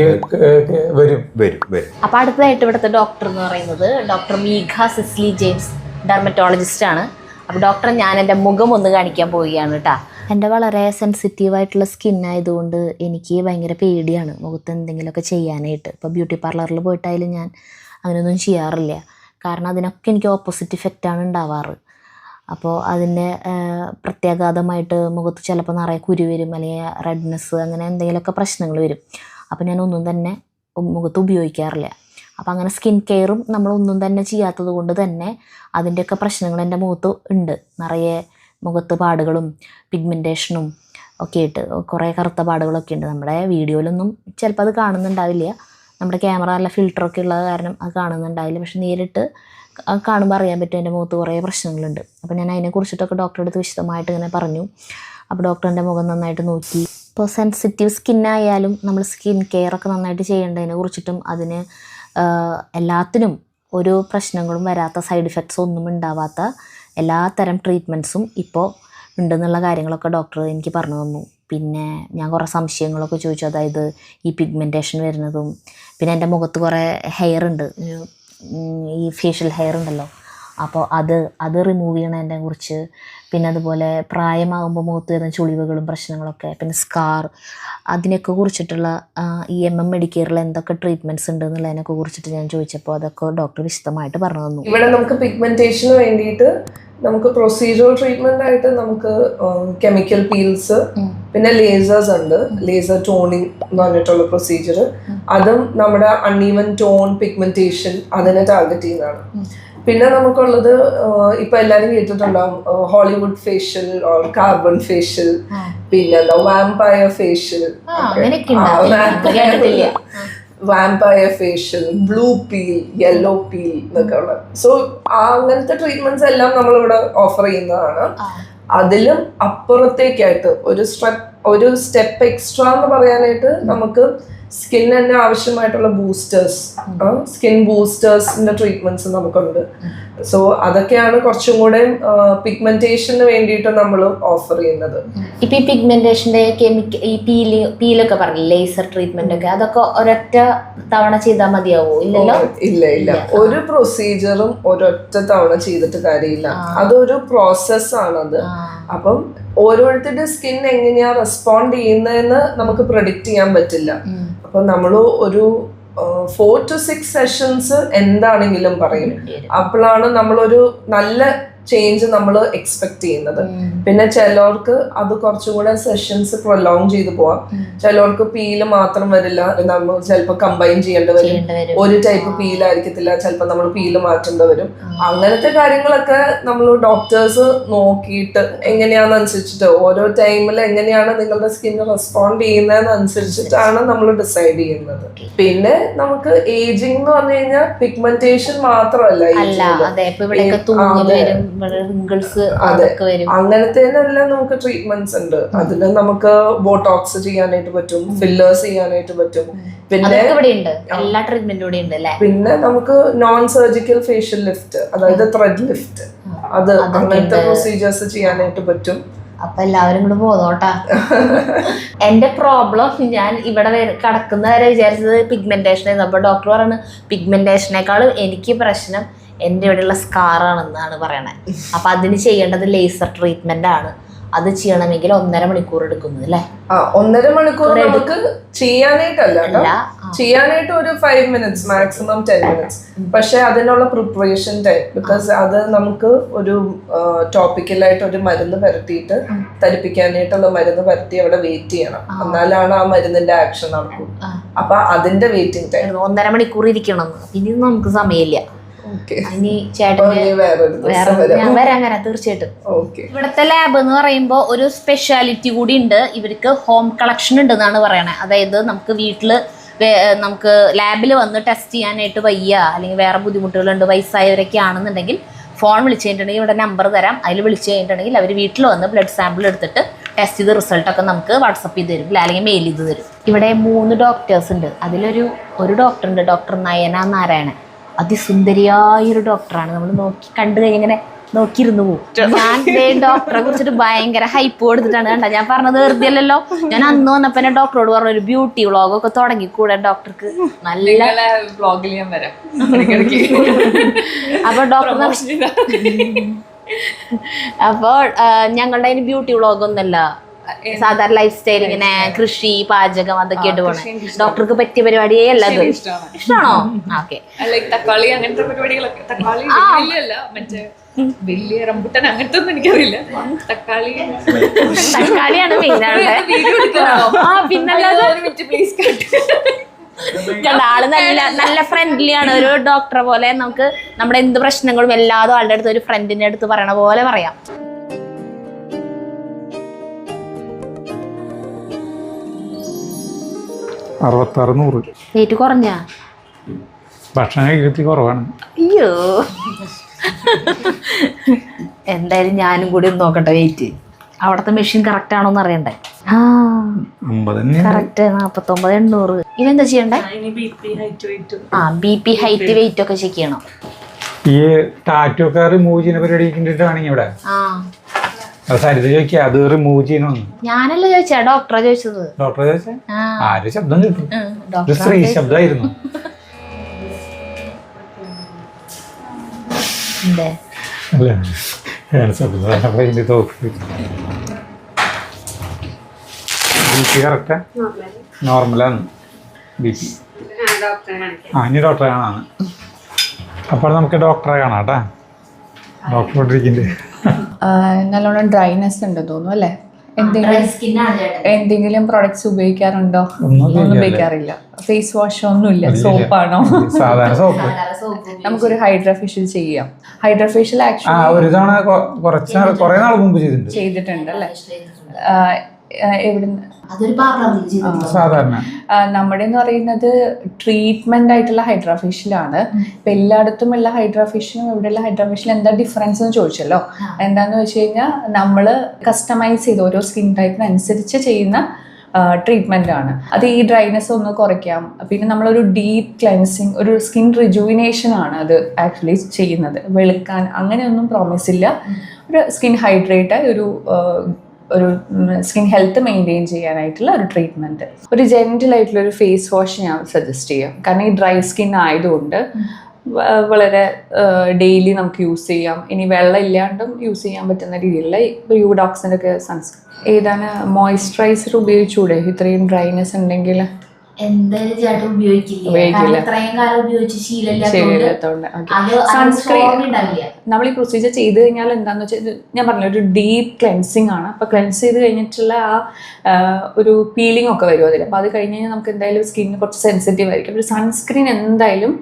S3: വരും.
S1: അപ്പൊ അടുത്തതായിട്ട് ഇവിടുത്തെ ഡോക്ടർ എന്ന് പറയുന്നത് ഡോക്ടർ മീഘ സിസ്ലി ജെയിംസ്, ഡെർമറ്റോളജിസ്റ്റ് ആണ്. അപ്പോൾ ഡോക്ടർ, ഞാൻ എൻ്റെ മുഖം ഒന്ന് കാണിക്കാൻ പോവുകയാണ് കേട്ടോ. എൻ്റെ വളരെ സെൻസിറ്റീവായിട്ടുള്ള സ്കിൻ ആയതുകൊണ്ട് എനിക്ക് ഭയങ്കര പേടിയാണ് മുഖത്ത് എന്തെങ്കിലുമൊക്കെ ചെയ്യാനായിട്ട്. ഇപ്പോൾ ബ്യൂട്ടി പാർലറിൽ പോയിട്ടായാലും ഞാൻ അങ്ങനെയൊന്നും ചെയ്യാറില്ല, കാരണം അതിനൊക്കെ എനിക്ക് ഓപ്പോസിറ്റ് ഇഫക്റ്റാണ് ഉണ്ടാവാറ്. അപ്പോൾ അതിൻ്റെ പ്രത്യാഘാതമായിട്ട് മുഖത്ത് ചിലപ്പോൾ നിറയെ കുരു വരും, അല്ലെങ്കിൽ റെഡ്നെസ്, അങ്ങനെ എന്തെങ്കിലുമൊക്കെ പ്രശ്നങ്ങൾ വരും. അപ്പോൾ ഞാനൊന്നും തന്നെ മുഖത്ത് ഉപയോഗിക്കാറില്ല. അപ്പോൾ അങ്ങനെ സ്കിൻ കെയറും നമ്മളൊന്നും തന്നെ ചെയ്യാത്തത് കൊണ്ട് തന്നെ അതിൻ്റെയൊക്കെ പ്രശ്നങ്ങൾ എൻ്റെ മുഖത്ത് ഉണ്ട്. നിറയെ മുഖത്ത് പാടുകളും പിഗ്മെൻറ്റേഷനും ഒക്കെ ആയിട്ട് കുറേ കറുത്ത പാടുകളൊക്കെ ഉണ്ട്. നമ്മുടെ വീഡിയോയിലൊന്നും ചിലപ്പോൾ അത് കാണുന്നുണ്ടാവില്ല, നമ്മുടെ ക്യാമറ നല്ല ഫിൽറ്ററൊക്കെ ഉള്ളത് കാരണം അത് കാണുന്നുണ്ടാവില്ല. പക്ഷെ നേരിട്ട് കാണുമ്പോൾ അറിയാൻ പറ്റും എൻ്റെ മുഖത്ത് കുറേ പ്രശ്നങ്ങളുണ്ട്. അപ്പോൾ ഞാൻ അതിനെക്കുറിച്ചിട്ടൊക്കെ ഡോക്ടറുടെ അടുത്ത് വിശദമായിട്ട് ഇങ്ങനെ പറഞ്ഞു. അപ്പോൾ ഡോക്ടറിൻ്റെ മുഖം നന്നായിട്ട് നോക്കി ഇപ്പോൾ സെൻസിറ്റീവ് സ്കിന്നായാലും നമ്മൾ സ്കിൻ കെയർ ഒക്കെ നന്നായിട്ട് ചെയ്യേണ്ടതിനെ കുറിച്ചിട്ടും അതിന് എല്ലാത്തിനും ഒരു പ്രശ്നങ്ങളും വരാത്ത സൈഡ് ഇഫക്ട്സ് ഒന്നും ഉണ്ടാവാത്ത എല്ലാ തരം ട്രീറ്റ്മെൻറ്റ്സും ഇപ്പോൾ ഉണ്ടെന്നുള്ള കാര്യങ്ങളൊക്കെ ഡോക്ടർ എനിക്ക് പറഞ്ഞു തന്നു. പിന്നെ ഞാൻ കുറേ സംശയങ്ങളൊക്കെ ചോദിച്ചു, അതായത് ഈ പിഗ്മെൻറ്റേഷൻ വരുന്നതും പിന്നെ എൻ്റെ മുഖത്ത് കുറേ ഹെയർ ഉണ്ട്, ഈ ഫേഷ്യൽ ഹെയർ ഉണ്ടല്ലോ, അപ്പോൾ അത് റിമൂവ് ചെയ്യണതിനെ കുറിച്ച്, പിന്നെ അതുപോലെ പ്രായമാകുമ്പോൾ മുഖത്ത് വരുന്ന ചുളിവുകളും പ്രശ്നങ്ങളൊക്കെ, പിന്നെ സ്കാർ, അതിനൊക്കെ കുറിച്ചിട്ടുള്ള ഈ മെഡിക്കെയറിൽ എന്തൊക്കെ ട്രീറ്റ്മെൻറ്റ്സ് ഉണ്ട് എന്നുള്ളതിനൊക്കെ കുറിച്ചിട്ട് ഞാൻ ചോദിച്ചപ്പോൾ അതൊക്കെ ഡോക്ടർ വിശദമായിട്ട് പറഞ്ഞു തന്നു.
S6: ഇവിടെ നമുക്ക് പിഗ്മെന്റേഷന് വേണ്ടിയിട്ട് നമുക്ക് പ്രൊസീജിയറൽ ട്രീറ്റ്മെന്റ് ആയിട്ട് നമുക്ക് കെമിക്കൽ പീൽസ്, പിന്നെ ലേസേഴ്സ് ഉണ്ട്, ലേസർ ടോണിങ് എന്ന് പറഞ്ഞിട്ടുള്ള പ്രൊസീജിയർ. അതും നമ്മുടെ അൺഈവൻ ടോൺ പിഗ്മെന്റേഷൻ അതിനെ ടാർഗറ്റ് ചെയ്യുന്നതാണ്. പിന്നെ നമുക്കുള്ളത് ഇപ്പൊ എല്ലാരും കേട്ടിട്ടുണ്ടാവും Hollywood facial or carbon facial, പിന്നെ vampire facial, vampire facial, blue peel, yellow peel എന്നൊക്കെ ഉള്ള. സോ അങ്ങനത്തെ ട്രീറ്റ്മെന്റ്സ് എല്ലാം നമ്മളിവിടെ ഓഫർ ചെയ്യുന്നതാണ്. അതിലും അപ്പുറത്തേക്കായിട്ട് ഒരു സ്റ്റെപ്പ് എക്സ്ട്രാ എന്ന് പറയാനായിട്ട് നമുക്ക് സ്കിൻ തന്നെ ആവശ്യമായിട്ടുള്ള ബൂസ്റ്റേഴ്സ്, സ്കിൻ ബൂസ്റ്റേഴ്സിന്റെ ട്രീറ്റ്മെന്റ്സ് നമുക്കുണ്ട്. സോ അതൊക്കെയാണ് കുറച്ചും കൂടെ പിഗ്മെന്റേഷന് വേണ്ടിയിട്ട് നമ്മൾ ഓഫർ ചെയ്യുന്നത്.
S1: ഇപ്പൊ ഈ പിഗ്മെന്റേഷന്റെ ഈ പീലൊക്കെ പറഞ്ഞില്ലേ, ലേസർ ട്രീറ്റ്മെന്റ് ഒക്കെ, അതൊക്കെ ഒരൊറ്റ തവണ ചെയ്താൽ മതിയാവോ? ഇല്ലല്ലോ.
S6: ഇല്ല, ഒരു പ്രൊസീജിയറും ഒരൊറ്റ തവണ ചെയ്തിട്ട് കാര്യമില്ല. അതൊരു പ്രോസസ്സാണത്. അപ്പം ഓരോരുത്തരുടെ സ്കിൻ എങ്ങനെയാ റെസ്പോണ്ട് ചെയ്യുന്നതെന്ന് നമുക്ക് പ്രെഡിക്റ്റ് ചെയ്യാൻ പറ്റില്ല. അപ്പൊ നമ്മൾ ഒരു 4 to 6 സെഷൻസ് എന്താണെങ്കിലും പറയും. അപ്പോഴാണ് നമ്മളൊരു നല്ല ചേഞ്ച് നമ്മൾ എക്സ്പെക്ട് ചെയ്യുന്നത്. പിന്നെ ചിലവർക്ക് അത് കുറച്ചും കൂടെ സെഷൻസ് പ്രൊലോങ് ചെയ്ത് പോവാം. ചിലവർക്ക് പീല് മാത്രം വരില്ല, നമ്മൾ ചിലപ്പോൾ കമ്പൈൻ ചെയ്യേണ്ടി വരും. ഒരു ടൈപ്പ് പീലായിരിക്കത്തില്ല, ചിലപ്പോൾ നമ്മൾ പീല് മാറ്റേണ്ടി വരും. അങ്ങനത്തെ കാര്യങ്ങളൊക്കെ നമ്മൾ ഡോക്ടേഴ്സ് നോക്കിയിട്ട് എങ്ങനെയാണെന്നനുസരിച്ചിട്ട് ഓരോ ടൈമിൽ എങ്ങനെയാണ് നിങ്ങളുടെ സ്കിൻ റെസ്പോണ്ട് ചെയ്യുന്നതെന്നനുസരിച്ചിട്ടാണ് നമ്മൾ ഡിസൈഡ് ചെയ്യുന്നത്. പിന്നെ നമുക്ക് ഏജിങ് എന്ന് പറഞ്ഞു കഴിഞ്ഞാൽ പിഗ്മെന്റേഷൻ മാത്രമല്ല, അങ്ങനത്തേനെല്ലാം നമുക്ക് ട്രീറ്റ്മെന്റ്സ് ഉണ്ട്. അതിൽ നമുക്ക് ബോട്ടോക്സ് ചെയ്യാനായിട്ട് പറ്റും, ഫില്ലേഴ്സ് ചെയ്യാനായിട്ട് പറ്റും. പിന്നെ
S1: എല്ലാ ട്രീറ്റ്മെന്റും
S6: പിന്നെ നമുക്ക് നോൺ സർജിക്കൽ ഫേഷ്യൽ ലിഫ്റ്റ്, അതായത് ത്രെഡ് ലിഫ്റ്റ്, അത് അങ്ങനത്തെ പ്രൊസീജിയേഴ്സ് ചെയ്യാനായിട്ട് പറ്റും.
S1: അപ്പൊ എല്ലാവരും കൂടെ പോന്നോട്ടാ. എന്റെ പ്രോബ്ലം, ഞാൻ ഇവിടെ കിടക്കുന്ന വരെ വിചാരിച്ചത് പിഗ്മെന്റേഷൻ ആയിരുന്നു. അപ്പൊ ഡോക്ടർ പറയുന്നത് പിഗ്മെന്റേഷനേക്കാളും എനിക്ക് പ്രശ്നം എൻ്റെ ഇവിടെയുള്ള സ്കാറാണെന്നാണ് പറയണത്. അപ്പൊ അതിന് ചെയ്യേണ്ടത് ലേസർ ട്രീറ്റ്മെന്റ് ആണ്. അത് ചെയ്യണമെങ്കിൽ 1.5 മണിക്കൂർ എടുക്കുന്നത് അല്ലേ?
S6: 1.5 മണിക്കൂർ നമുക്ക് ചെയ്യാനായിട്ടല്ല, ചെയ്യാനായിട്ട് ഒരു 5 minutes, മാക്സിമം 10 minutes. പക്ഷെ അതിനുള്ള പ്രിപ്പറേഷൻ ടൈം, ബിക്കോസ് അത് നമുക്ക് ഒരു ടോപ്പിക്കലായിട്ട് ഒരു മരുന്ന് പരത്തിയിട്ട് തരിപ്പിക്കാനായിട്ടുള്ള മരുന്ന് പരത്തി അവിടെ വെയിറ്റ് ചെയ്യണം. എന്നാലാണ് ആ മരുന്നിന്റെ ആക്ഷൻ നടക്കും. അപ്പൊ അതിന്റെ വെയിറ്റിംഗ് ടൈം
S1: 1.5 മണിക്കൂർ ഇരിക്കണം. ഇനി നമുക്ക് സമയമില്ല. ഇനി ഞാൻ വരാം തീർച്ചയായിട്ടും. ഇവിടുത്തെ ലാബ് എന്ന് പറയുമ്പോൾ ഒരു സ്പെഷ്യാലിറ്റി കൂടി ഉണ്ട്. ഇവർക്ക് ഹോം കളക്ഷൻ ഉണ്ടെന്നാണ് പറയണത്. അതായത് നമുക്ക് വീട്ടില് നമുക്ക് ലാബിൽ വന്ന് ടെസ്റ്റ് ചെയ്യാനായിട്ട് വയ്യ, അല്ലെങ്കിൽ വേറെ ബുദ്ധിമുട്ടുകളുണ്ട്, വയസ്സായവരൊക്കെ ആണെന്നുണ്ടെങ്കിൽ ഫോൺ വിളിച്ചു കഴിഞ്ഞിട്ടുണ്ടെങ്കിൽ ഇവിടെ നമ്പർ തരാം. അതിൽ വിളിച്ചു കഴിഞ്ഞിട്ടുണ്ടെങ്കിൽ അവർ വീട്ടിൽ വന്ന് ബ്ലഡ് സാമ്പിൾ എടുത്തിട്ട് ടെസ്റ്റ് ചെയ്ത് റിസൾട്ടൊക്കെ നമുക്ക് വാട്സപ്പ് ചെയ്ത് തരും, അല്ലെങ്കിൽ മെയിൽ ചെയ്ത് തരും. ഇവിടെ 3 ഡോക്ടേഴ്സ് ഉണ്ട്. അതിലൊരു ഡോക്ടർ ഉണ്ട്, ഡോക്ടർ നയന നാരായണൻ. അതിസുന്ദരിയായൊരു ഡോക്ടറാണ്. നമ്മൾ കണ്ടു കഴിഞ്ഞാൽ ഇങ്ങനെ നോക്കിയിരുന്നു പോകും. ഞാൻ ഡോക്ടറെ കുറിച്ചിട്ട് ഭയങ്കര ഹൈപ്പ് കൊടുത്തിട്ടാണ് കണ്ട. ഞാൻ പറഞ്ഞത് വെറുതെ അല്ലല്ലോ. ഞാൻ അന്ന് വന്നപ്പോ എന്നെ ഡോക്ടറോട് പറഞ്ഞു ഒരു ബ്യൂട്ടി വ്ളോഗൊക്കെ തുടങ്ങിക്കൂടെ ഡോക്ടർക്ക്. നല്ല
S2: വ്ളോഗിൽ ഞാൻ വരാം.
S1: അപ്പൊ ഡോക്ടർ അപ്പോൾ ഞങ്ങളുടെ അതിന് ബ്യൂട്ടി വ്ളോഗ് ഒന്നല്ല, സാധാരണ ലൈഫ് സ്റ്റൈൽ, ഇങ്ങനെ കൃഷി, പാചകം, അതൊക്കെ ആയിട്ട് പോണേ. ഡോക്ടർക്ക് പറ്റിയ പരിപാടിയേ അല്ല. ഇഷ്ടമാണോ? ഓക്കെ.
S2: തക്കാളി അങ്ങനത്തെ പരിപാടികളൊക്കെ, തക്കാളി മറ്റേ വലിയ റംബുട്ടാൻ അങ്ങനത്തെ ഒന്നും എനിക്കറിയില്ല.
S1: തക്കാളിയാണ് മെയിനാണ്. ആള് നല്ല ഫ്രണ്ട്ലി ആണ്. ഒരു ഡോക്ടറെ പോലെ നമുക്ക് നമ്മുടെ എന്ത് പ്രശ്നങ്ങളും എല്ലാതും ആളുടെ അടുത്ത് ഒരു ഫ്രണ്ടിന്റെ അടുത്ത് പറയണ പോലെ പറയാം. വെയിറ്റ് കുറഞ്ഞ
S3: ഭക്ഷണം കഴിക്കത്തി കുറവാണ്.
S1: അയ്യോ, എന്തായാലും ഞാനും കൂടി ഒന്ന് നോക്കട്ടെ വെയിറ്റ്. അവിടുത്തെ മെഷീൻ കറക്റ്റ് ആണോന്ന് അറിയണ്ടേ. ആ
S3: 50 തന്നെ.
S1: കറക്റ്റ് 49,800. ഇതെന്താ ചെയ്യണ്ടേ?
S4: ഇനി BP, height, weight.
S1: ആ BP, ഹൈറ്റ്, വെയിറ്റ് ഒക്കെ ചെക്ക് ചെയ്യണം.
S3: ഈ ടാറ്റു ഒക്കെ റിമൂവ് ചെയ്യുന്ന പരിപാടി വേണമെങ്കിൽ ഇവിടെ സരിത ചോദിക്കുക അത് റിമൂവ് ചെയ്യണമെന്ന്.
S1: ഞാനല്ല ചോദിച്ചാ, ഡോക്ടറെ ചോദിച്ചത്.
S3: ഡോക്ടറെ ചോദിച്ചാ ആരും ശബ്ദം കേട്ടു, ഒരു
S1: ഡോക്ടർ
S3: സ്ത്രീ ശബ്ദമായിരുന്നു. അല്ലേ ശബ്ദം BP കറക്റ്റാ, നോർമലാണ് BP. ഇനി ഡോക്ടറെ കാണാണ്. അപ്പോൾ നമുക്ക് ഡോക്ടറെ കാണാം കേട്ടാ. ഡോക്ടർ
S2: നല്ലോണം ഡ്രൈനെസ് ഉണ്ട് തോന്നുന്നു അല്ലേ? എന്തെങ്കിലും പ്രൊഡക്ട്സ് ഉപയോഗിക്കാറുണ്ടോ? ഒന്നും ഉപയോഗിക്കാറില്ല. ഫേസ് വാഷ് ഒന്നുമില്ല, സോപ്പാണോ?
S3: സാധാരണ സോപ്പ്.
S2: നമുക്കൊരു ഹൈഡ്രാ ഫേഷ്യൽ ചെയ്യാം. ഹൈഡ്രാ ഫേഷ്യൽ ആക്ച്വലി
S3: ഒരു തവണ കുറെ നാൾ മുമ്പ്
S2: ചെയ്തിട്ടുണ്ട് അല്ലേ? എവിടുന്ന്?
S3: സാധാരണ
S2: നമ്മുടെ എന്ന് പറയുന്നത് ട്രീറ്റ്മെന്റ് ആയിട്ടുള്ള ഹൈഡ്രാ ഫേഷ്യലാണ്. ഇപ്പൊ എല്ലായിടത്തും ഉള്ള ഹൈഡ്രാ ഫേഷ്യലും ഇവിടെയുള്ള ഹൈഡ്രാ ഫേഷ്യലും എന്താ ഡിഫറൻസ് എന്ന് ചോദിച്ചല്ലോ. എന്താന്ന് വെച്ച് കഴിഞ്ഞാൽ നമ്മള് കസ്റ്റമൈസ് ചെയ്ത് ഓരോ സ്കിൻ ടൈപ്പിനനുസരിച്ച് ചെയ്യുന്ന ട്രീറ്റ്മെന്റ് ആണ്. അത് ഈ ഡ്രൈനെസ് ഒന്ന് കുറയ്ക്കാം. പിന്നെ നമ്മളൊരു ഡീപ്പ് ക്ലെൻസിങ്, ഒരു സ്കിൻ റിജുവിനേഷൻ ആണ് അത് ആക്ച്വലി ചെയ്യുന്നത്. വെളുക്കാൻ അങ്ങനെയൊന്നും പ്രോമിസ് ഇല്ല. ഒരു സ്കിൻ ഹൈഡ്രേറ്റ്, ഒരു സ്കിൻ ഹെൽത്ത് മെയിൻറ്റെയിൻ ചെയ്യാനായിട്ടുള്ള ഒരു ട്രീറ്റ്മെൻറ്റ്. ഒരു ജെൻറ്റിൽ ആയിട്ടുള്ള ഒരു ഫേസ് വാഷ് ഞാൻ സജസ്റ്റ് ചെയ്യാം. കാരണം ഈ ഡ്രൈ സ്കിൻ ആയതുകൊണ്ട് വളരെ ഡെയിലി നമുക്ക് യൂസ് ചെയ്യാം. ഇനി വെള്ളം ഇല്ലാണ്ടും യൂസ് ചെയ്യാൻ പറ്റുന്ന രീതിയിലുള്ള ഇപ്പോൾ യൂഡോക്സിൻ്റെ ഒക്കെ സൺസ്ക്രീൻ. ഏതാണ് മോയ്സ്ചറൈസർ ഉപയോഗിച്ചൂടെ? ഇത്രയും ഡ്രൈനെസ് ഉണ്ടെങ്കിൽ സൺസ്ക്രീൻ നമ്മൾ ഈ പ്രൊസീജിയർ ചെയ്ത് കഴിഞ്ഞാൽ എന്താന്ന് വെച്ചാൽ ഞാൻ പറഞ്ഞ ഒരു ഡീപ്പ് ക്ലെൻസിങ് ആണ്. അപ്പൊ ക്ലെൻസ് ചെയ്ത് കഴിഞ്ഞിട്ടുള്ള ആ ഒരു പീലിംഗ് ഒക്കെ വരും അതിൽ. അപ്പൊ അത് കഴിഞ്ഞ് കഴിഞ്ഞാൽ നമുക്ക് എന്തായാലും സ്കിന്നിന് കുറച്ച് സെൻസിറ്റീവ് ആയിരിക്കും. ഒരു സൺസ്ക്രീൻ എന്തായാലും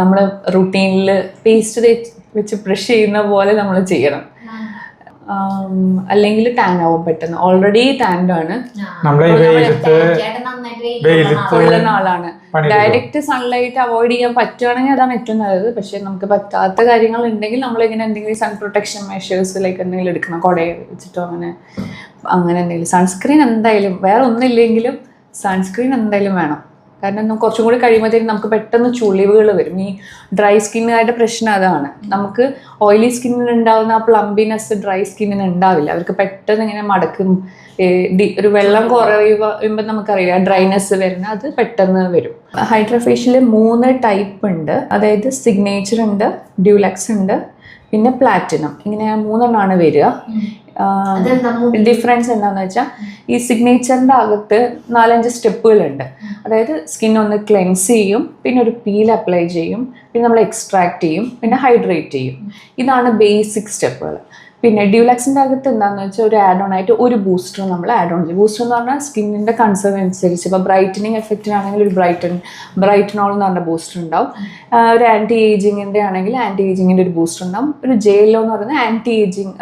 S2: നമ്മൾ റുട്ടീനിൽ പേസ്റ്റ് വെച്ച് ബ്രഷ് ചെയ്യുന്ന പോലെ നമ്മൾ ചെയ്യണം. അല്ലെങ്കിൽ ടാൻ ആവും പെട്ടെന്ന്. ഓൾറെഡി ടാൻഡ് ആണ്, ഉള്ള ആളാണ്. ഡയറക്റ്റ് സൺലൈറ്റ് അവോയ്ഡ് ചെയ്യാൻ പറ്റുകയാണെങ്കിൽ അതാണ് ഏറ്റവും നല്ലത്. പക്ഷെ നമുക്ക് പറ്റാത്ത കാര്യങ്ങൾ ഉണ്ടെങ്കിൽ നമ്മളിങ്ങനെ എന്തെങ്കിലും സൺ പ്രൊട്ടക്ഷൻ മെഷേഴ്സ് ലൈക്ക് എന്തെങ്കിലും എടുക്കണം, കുടയെ വെച്ചിട്ടോ അങ്ങനെ എന്തെങ്കിലും. സൺസ്ക്രീൻ എന്തായാലും, വേറെ ഒന്നുമില്ലെങ്കിലും സൺസ്ക്രീൻ എന്തായാലും വേണം. കാരണം കുറച്ചും കൂടി കഴിയുമ്പോഴത്തേക്കും നമുക്ക് പെട്ടെന്ന് ചുളിവുകൾ വരും. ഈ ഡ്രൈ സ്കിന്നുകാരുടെ പ്രശ്നം അതാണ്. നമുക്ക് ഓയിലി സ്കിന്നിന് ഉണ്ടാകുന്ന ആ പ്ലംബിനെസ് ഡ്രൈ സ്കിന്നിന് ഉണ്ടാവില്ല. അവർക്ക് പെട്ടെന്ന് ഇങ്ങനെ മടക്കും. ഒരു വെള്ളം കുറയുമ്പോൾ നമുക്കറിയാം ഡ്രൈനെസ് വരുന്നത്, അത് പെട്ടെന്ന് വരും. ഹൈഡ്രാ ഫേഷ്യൽ 3 ടൈപ്പ് ഉണ്ട്. അതായത് സിഗ്നേച്ചർ ഉണ്ട്, ഡ്യൂലക്സ് ഉണ്ട്, പിന്നെ പ്ലാറ്റിനം. ഇങ്ങനെ 3 വരിക. ഡിഫറൻസ് എന്താണെന്ന് വെച്ചാൽ ഈ സിഗ്നേച്ചറിൻ്റെ അകത്ത് 4-5 സ്റ്റെപ്പുകളുണ്ട്. അതായത് സ്കിൻ ഒന്ന് ക്ലെൻസ് ചെയ്യും, പിന്നെ ഒരു പീൽ അപ്ലൈ ചെയ്യും, പിന്നെ നമ്മൾ എക്സ്ട്രാക്ട് ചെയ്യും, പിന്നെ ഹൈഡ്രേറ്റ് ചെയ്യും. ഇതാണ് ബേസിക് സ്റ്റെപ്പുകൾ. പിന്നെ ഡ്യൂലക്സിൻ്റെ അകത്ത് എന്താണെന്ന് വെച്ചാൽ ഒരു ആഡ് ഓൺ ആയിട്ട് ഒരു ബൂസ്റ്റർ നമ്മൾ ആഡ് ഓൺ ചെയ്യും. ബൂസ്റ്റർ എന്ന് പറഞ്ഞാൽ സ്കിന്നിൻ്റെ കൺസേൺ അനുസരിച്ച് ഇപ്പോൾ ബ്രൈറ്റനിങ് എഫക്റ്റിനാണെങ്കിൽ ഒരു ബ്രൈറ്റനോൾ എന്ന് പറഞ്ഞ ബൂസ്റ്റർ ഉണ്ടാവും. ഒരു ആൻറ്റി ഏജിങ്ങിൻ്റെ ആണെങ്കിൽ ആൻറ്റി ഏജിങ്ങിൻ്റെ ഒരു ബൂസ്റ്റർ ഉണ്ടാവും. ഒരു ജെല്ലോ എന്ന് പറയുന്നത് ആൻറ്റി ഏജിങ്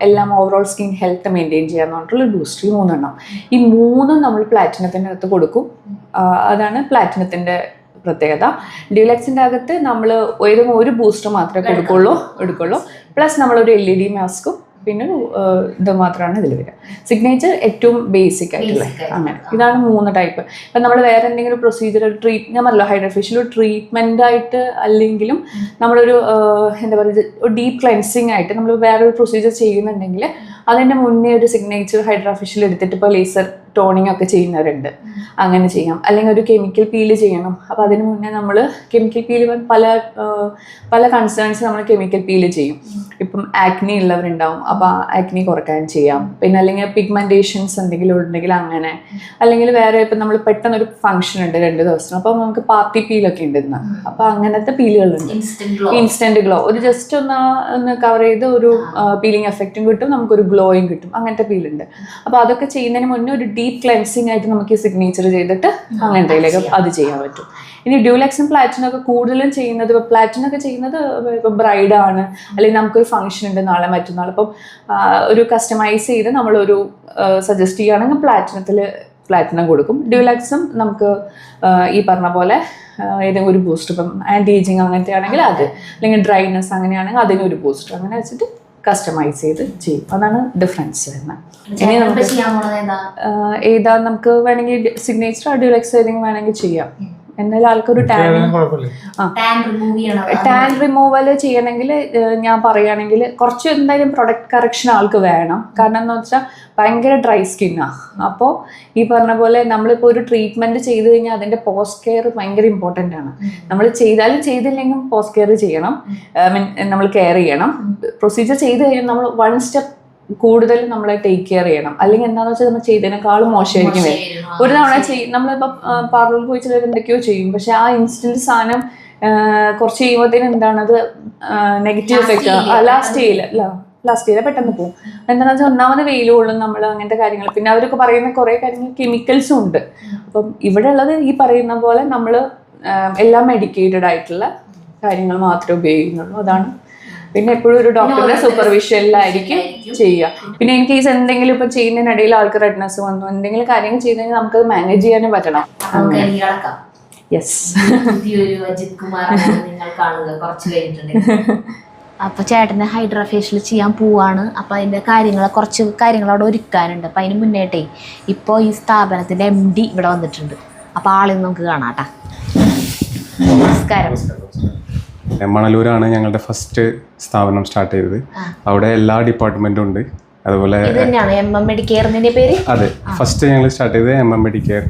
S2: എല്ലാം ഓവറോൾ സ്കിൻ ഹെൽത്ത് മെയിൻറ്റെയിൻ ചെയ്യാന്ന് പറഞ്ഞിട്ടുള്ള ബൂസ്റ്റർ. ഈ 3 ഈ 3 നമ്മൾ പ്ലാറ്റിനത്തിൻ്റെ അകത്ത് കൊടുക്കും. അതാണ് പ്ലാറ്റിനത്തിൻ്റെ പ്രത്യേകത. ഡ്യൂലക്സിൻ്റെ അകത്ത് നമ്മൾ ഒരു ബൂസ്റ്റർ മാത്രമേ എടുക്കുള്ളൂ. പ്ലസ് നമ്മളൊരു LED മാസ്കും പിന്നെ ഇത് മാത്രമാണ് ഇതിൽ വരിക. സിഗ്നേച്ചർ ഏറ്റവും ബേസിക് ആയിട്ടുള്ള അങ്ങനെ. ഇതാണ് 3 ടൈപ്പ്. ഇപ്പം നമ്മൾ വേറെ എന്തെങ്കിലും പ്രൊസീജിയർ ഞാൻ പറഞ്ഞല്ലോ ഹൈഡ്രാ ഫേഷ്യൽ ഒരു ട്രീറ്റ്മെൻ്റ് ആയിട്ട് അല്ലെങ്കിലും നമ്മളൊരു എന്താ പറയുക ഡീപ്പ് ക്ലെൻസിങ് ആയിട്ട് നമ്മൾ വേറൊരു പ്രൊസീജിയർ ചെയ്യുന്നുണ്ടെങ്കിൽ അതിൻ്റെ മുന്നേ ഒരു സിഗ്നേച്ചർ ഹൈഡ്രാ ഫേഷ്യൽ എടുത്തിട്ട് ഇപ്പോൾ ലേസർ ടോണിങ് ഒക്കെ ചെയ്യുന്നവരുണ്ട്, അങ്ങനെ ചെയ്യാം. അല്ലെങ്കിൽ ഒരു കെമിക്കൽ പീല് ചെയ്യണം. അപ്പോൾ അതിന് മുന്നേ നമ്മൾ കെമിക്കൽ പീല് പല കൺസേൺസ് നമ്മൾ കെമിക്കൽ പീല് ചെയ്യും. ഇപ്പം ആക്നി ഉള്ളവരുണ്ടാവും, അപ്പോൾ ആക്നി കുറയ്ക്കാൻ ചെയ്യാം. പിന്നെ അല്ലെങ്കിൽ പിഗ്മെൻറ്റേഷൻസ് എന്തെങ്കിലും ഉണ്ടെങ്കിൽ അങ്ങനെ. അല്ലെങ്കിൽ വേറെ ഇപ്പം നമ്മൾ പെട്ടെന്നൊരു ഫംഗ്ഷൻ ഉണ്ട് 2 ദിവസത്തിന്, അപ്പോൾ നമുക്ക് പാർട്ടി പീലൊക്കെ ഉണ്ട് ഇന്ന്. അപ്പോൾ അങ്ങനത്തെ പീലുകളുണ്ട്. ഇൻസ്റ്റൻറ്റ് ഗ്ലോ, ഒരു ജസ്റ്റ് ഒന്ന് കവർ ചെയ്ത് ഒരു പീലിംഗ് എഫക്റ്റും കിട്ടും, നമുക്കൊരു ഗ്ലോയും കിട്ടും. അങ്ങനത്തെ പീലുണ്ട്. അപ്പോൾ അതൊക്കെ ചെയ്യുന്നതിന് മുന്നേ ഒരു ഡീപ്പ് ക്ലെൻസിങ് ആയിട്ട് നമുക്ക് ഈ സിഗ്നേച്ചർ ചെയ്തിട്ട് അങ്ങനത്തേലേക്ക് അത് ചെയ്യാൻ പറ്റും. ഇനി ഡ്യൂലക്സും പ്ലാറ്റിനൊക്കെ കൂടുതലും ചെയ്യുന്നത്, ഇപ്പോൾ പ്ലാറ്റിനൊക്കെ ചെയ്യുന്നത് ഇപ്പോൾ ബ്രൈഡാണ്, അല്ലെങ്കിൽ നമുക്കൊരു ഫംഗ്ഷൻ ഉണ്ട് നാളെ മറ്റന്നാൾ. അപ്പം ഒരു കസ്റ്റമൈസ് ചെയ്ത് നമ്മളൊരു സജസ്റ്റ് ചെയ്യുകയാണെങ്കിൽ പ്ലാറ്റിനം കൊടുക്കും. ഡ്യൂലക്സും നമുക്ക് ഈ പറഞ്ഞ പോലെ ഏതെങ്കിലും ഒരു ബൂസ്റ്റർ, ഇപ്പം ആൻറ്റി ഏജിങ് അങ്ങനത്തെ ആണെങ്കിൽ അത്, അല്ലെങ്കിൽ ഡ്രൈനെസ് അങ്ങനെയാണെങ്കിൽ അതിനൊരു ബൂസ്റ്റർ അങ്ങനെ വെച്ചിട്ട് കസ്റ്റമൈസ് ചെയ്ത് ചെയ്യും. അതാണ് ഡിഫറൻസ് വരുന്നത്. ഇനി നമുക്ക്
S1: ചെയ്യാൻ പോണത് ഏതാ?
S2: ഏതാ നമുക്ക് വേണമെങ്കിൽ സിഗ്നേച്ചർ ഡ്യൂലക്സ് ഏതെങ്കിലും വേണമെങ്കിൽ ചെയ്യാം. എന്നാലും ആൾക്കൊരു ടാൻ റിമൂവൽ ചെയ്യണമെങ്കിൽ ഞാൻ പറയുകയാണെങ്കിൽ കുറച്ച് എന്തായാലും പ്രൊഡക്റ്റ് കറക്ഷൻ ആൾക്ക് വേണം. കാരണം എന്ന് വെച്ചാൽ ഭയങ്കര ഡ്രൈ സ്കിന്നാണ്. അപ്പോൾ ഈ പറഞ്ഞ പോലെ നമ്മളിപ്പോൾ ഒരു ട്രീറ്റ്മെൻറ്റ് ചെയ്ത് കഴിഞ്ഞാൽ അതിൻ്റെ പോസ്റ്റ് കെയർ ഭയങ്കര ഇമ്പോർട്ടൻ്റ് ആണ്. നമ്മൾ ചെയ്താലും ചെയ്തില്ലെങ്കിലും പോസ്റ്റ് കെയർ ചെയ്യണം, നമ്മൾ കെയർ ചെയ്യണം. പ്രൊസീജിയർ ചെയ്ത് കഴിഞ്ഞാൽ നമ്മൾ 1 സ്റ്റെപ്പ് കൂടുതൽ നമ്മളെ ടേക്ക് കെയർ ചെയ്യണം. അല്ലെങ്കിൽ എന്താണെന്ന് വെച്ചാൽ നമ്മൾ ചെയ്തതിനേക്കാളും മോശമായിരിക്കും വരും. ഒരു തവണ നമ്മളിപ്പോൾ പാർലറിൽ പോയി ചിലർ എന്തൊക്കെയോ ചെയ്യും, പക്ഷെ ആ ഇൻസ്റ്റന്റ് സാധനം കുറച്ച് കഴിയുമ്പോഴത്തേനും എന്താണ് അത് നെഗറ്റീവ് എഫക്റ്റ് ലാസ്റ്റ് ചെയ്യില്ല പെട്ടെന്ന് പോകും. എന്താണെന്ന് വെച്ചാൽ ഒന്നാമത് വെയിൽ കൊള്ളും നമ്മൾ, അങ്ങനത്തെ കാര്യങ്ങൾ. പിന്നെ അവരൊക്കെ പറയുന്ന കുറേ കാര്യങ്ങൾ കെമിക്കൽസും ഉണ്ട്. അപ്പം ഇവിടെ ഉള്ളത് ഈ പറയുന്ന പോലെ നമ്മൾ എല്ലാം മെഡിക്കേറ്റഡ് ആയിട്ടുള്ള കാര്യങ്ങൾ മാത്രമേ ഉപയോഗിക്കുന്നുള്ളൂ. അതാണ്. പിന്നെ എപ്പോഴും ഒരു ഡോക്ടറുടെ സൂപ്പർവിഷനിലായിരിക്കും ചെയ്യുക. പിന്നെ ഇൻ കേസ് എന്തെങ്കിലും ഇപ്പൊ ചെയ്യുന്നതിനിടയിൽ ആൾക്ക് റെഡ്നെസ് വന്നു, എന്തെങ്കിലും കാര്യങ്ങൾ ചെയ്ത് കഴിഞ്ഞാൽ നമുക്ക് മാനേജ് ചെയ്യാനും പറ്റണം. യെസ്.
S1: അപ്പൊ ചേട്ടന് ഹൈഡ്രാ ഫേഷ്യൽ ചെയ്യാൻ പോവാണ്. അപ്പൊ അതിന്റെ കുറച്ച് കാര്യങ്ങൾ അവിടെ ഒരുക്കാനുണ്ട്. അപ്പൊ അതിന് മുന്നേട്ടേ ഇപ്പൊ ഈ സ്ഥാപനത്തിന്റെ MD ഇവിടെ വന്നിട്ടുണ്ട്. അപ്പൊ ആളെന്ന് നമുക്ക് കാണാട്ടാ. നമസ്കാരം.
S7: മണലൂരാണ് ഞങ്ങളുടെ ഫസ്റ്റ് സ്ഥാപനം സ്റ്റാർട്ട് ചെയ്തത്. അവിടെ എല്ലാ ഡിപ്പാർട്ട്മെന്റും ഉണ്ട്. അതുപോലെ അതെ, ഫസ്റ്റ് ഞങ്ങൾ സ്റ്റാർട്ട് ചെയ്തത് MM മെഡിക്കെയർ.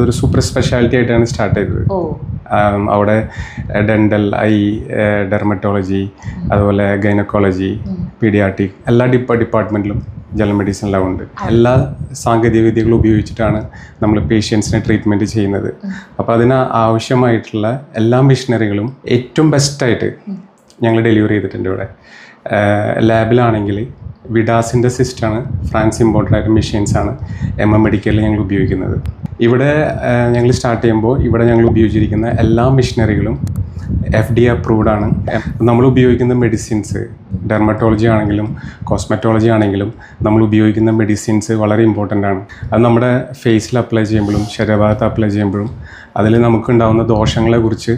S7: ഒരു സൂപ്പർ സ്പെഷ്യാലിറ്റി ആയിട്ടാണ് സ്റ്റാർട്ട് ചെയ്തത്. അവിടെ ഡെന്റൽ, ഐ, ഡെർമറ്റോളജി, അതുപോലെ ഗൈനക്കോളജി, പീഡിയാട്രിക് എല്ലാ ഡിപ്പാർട്ട്മെന്റിലും ജനറൽ മെഡിസിനെല്ലാം ഉണ്ട്. എല്ലാ സാങ്കേതിക വിദ്യകളും ഉപയോഗിച്ചിട്ടാണ് നമ്മൾ പേഷ്യൻസിനെ ട്രീറ്റ്മെൻറ്റ് ചെയ്യുന്നത്. അപ്പോൾ അതിന് ആവശ്യമായിട്ടുള്ള എല്ലാ മെഷീനറികളും ഏറ്റവും ബെസ്റ്റായിട്ട് ഞങ്ങൾ ഡെലിവറി ചെയ്തിട്ടുണ്ട്. ഇവിടെ ലാബിലാണെങ്കിൽ വിഡാസിൻ്റെ സിസ്റ്റമാണ്, ഫ്രാൻസ് ഇമ്പോർട്ടൻ്റ് ആയിട്ട് മെഷീൻസാണ് MM മെഡിക്കലിൽ ഞങ്ങൾ ഉപയോഗിക്കുന്നത്. ഇവിടെ ഞങ്ങൾ സ്റ്റാർട്ട് ചെയ്യുമ്പോൾ ഇവിടെ ഞങ്ങൾ ഉപയോഗിച്ചിരിക്കുന്ന എല്ലാ മെഷീനറികളും FDA അപ്രൂവ്ഡ് ആണ്. നമ്മൾ ഉപയോഗിക്കുന്ന മെഡിസിൻസ് ഡെർമറ്റോളജി ആണെങ്കിലും കോസ്മെറ്റോളജി ആണെങ്കിലും നമ്മൾ ഉപയോഗിക്കുന്ന മെഡിസിൻസ് വളരെ ഇമ്പോർട്ടൻ്റ് ആണ്. അത് നമ്മുടെ ഫേസിൽ അപ്ലൈ ചെയ്യുമ്പോഴും ശരീരഭാഗത്ത് അപ്ലൈ ചെയ്യുമ്പോഴും അതിൽ നമുക്കുണ്ടാകുന്ന ദോഷങ്ങളെക്കുറിച്ച്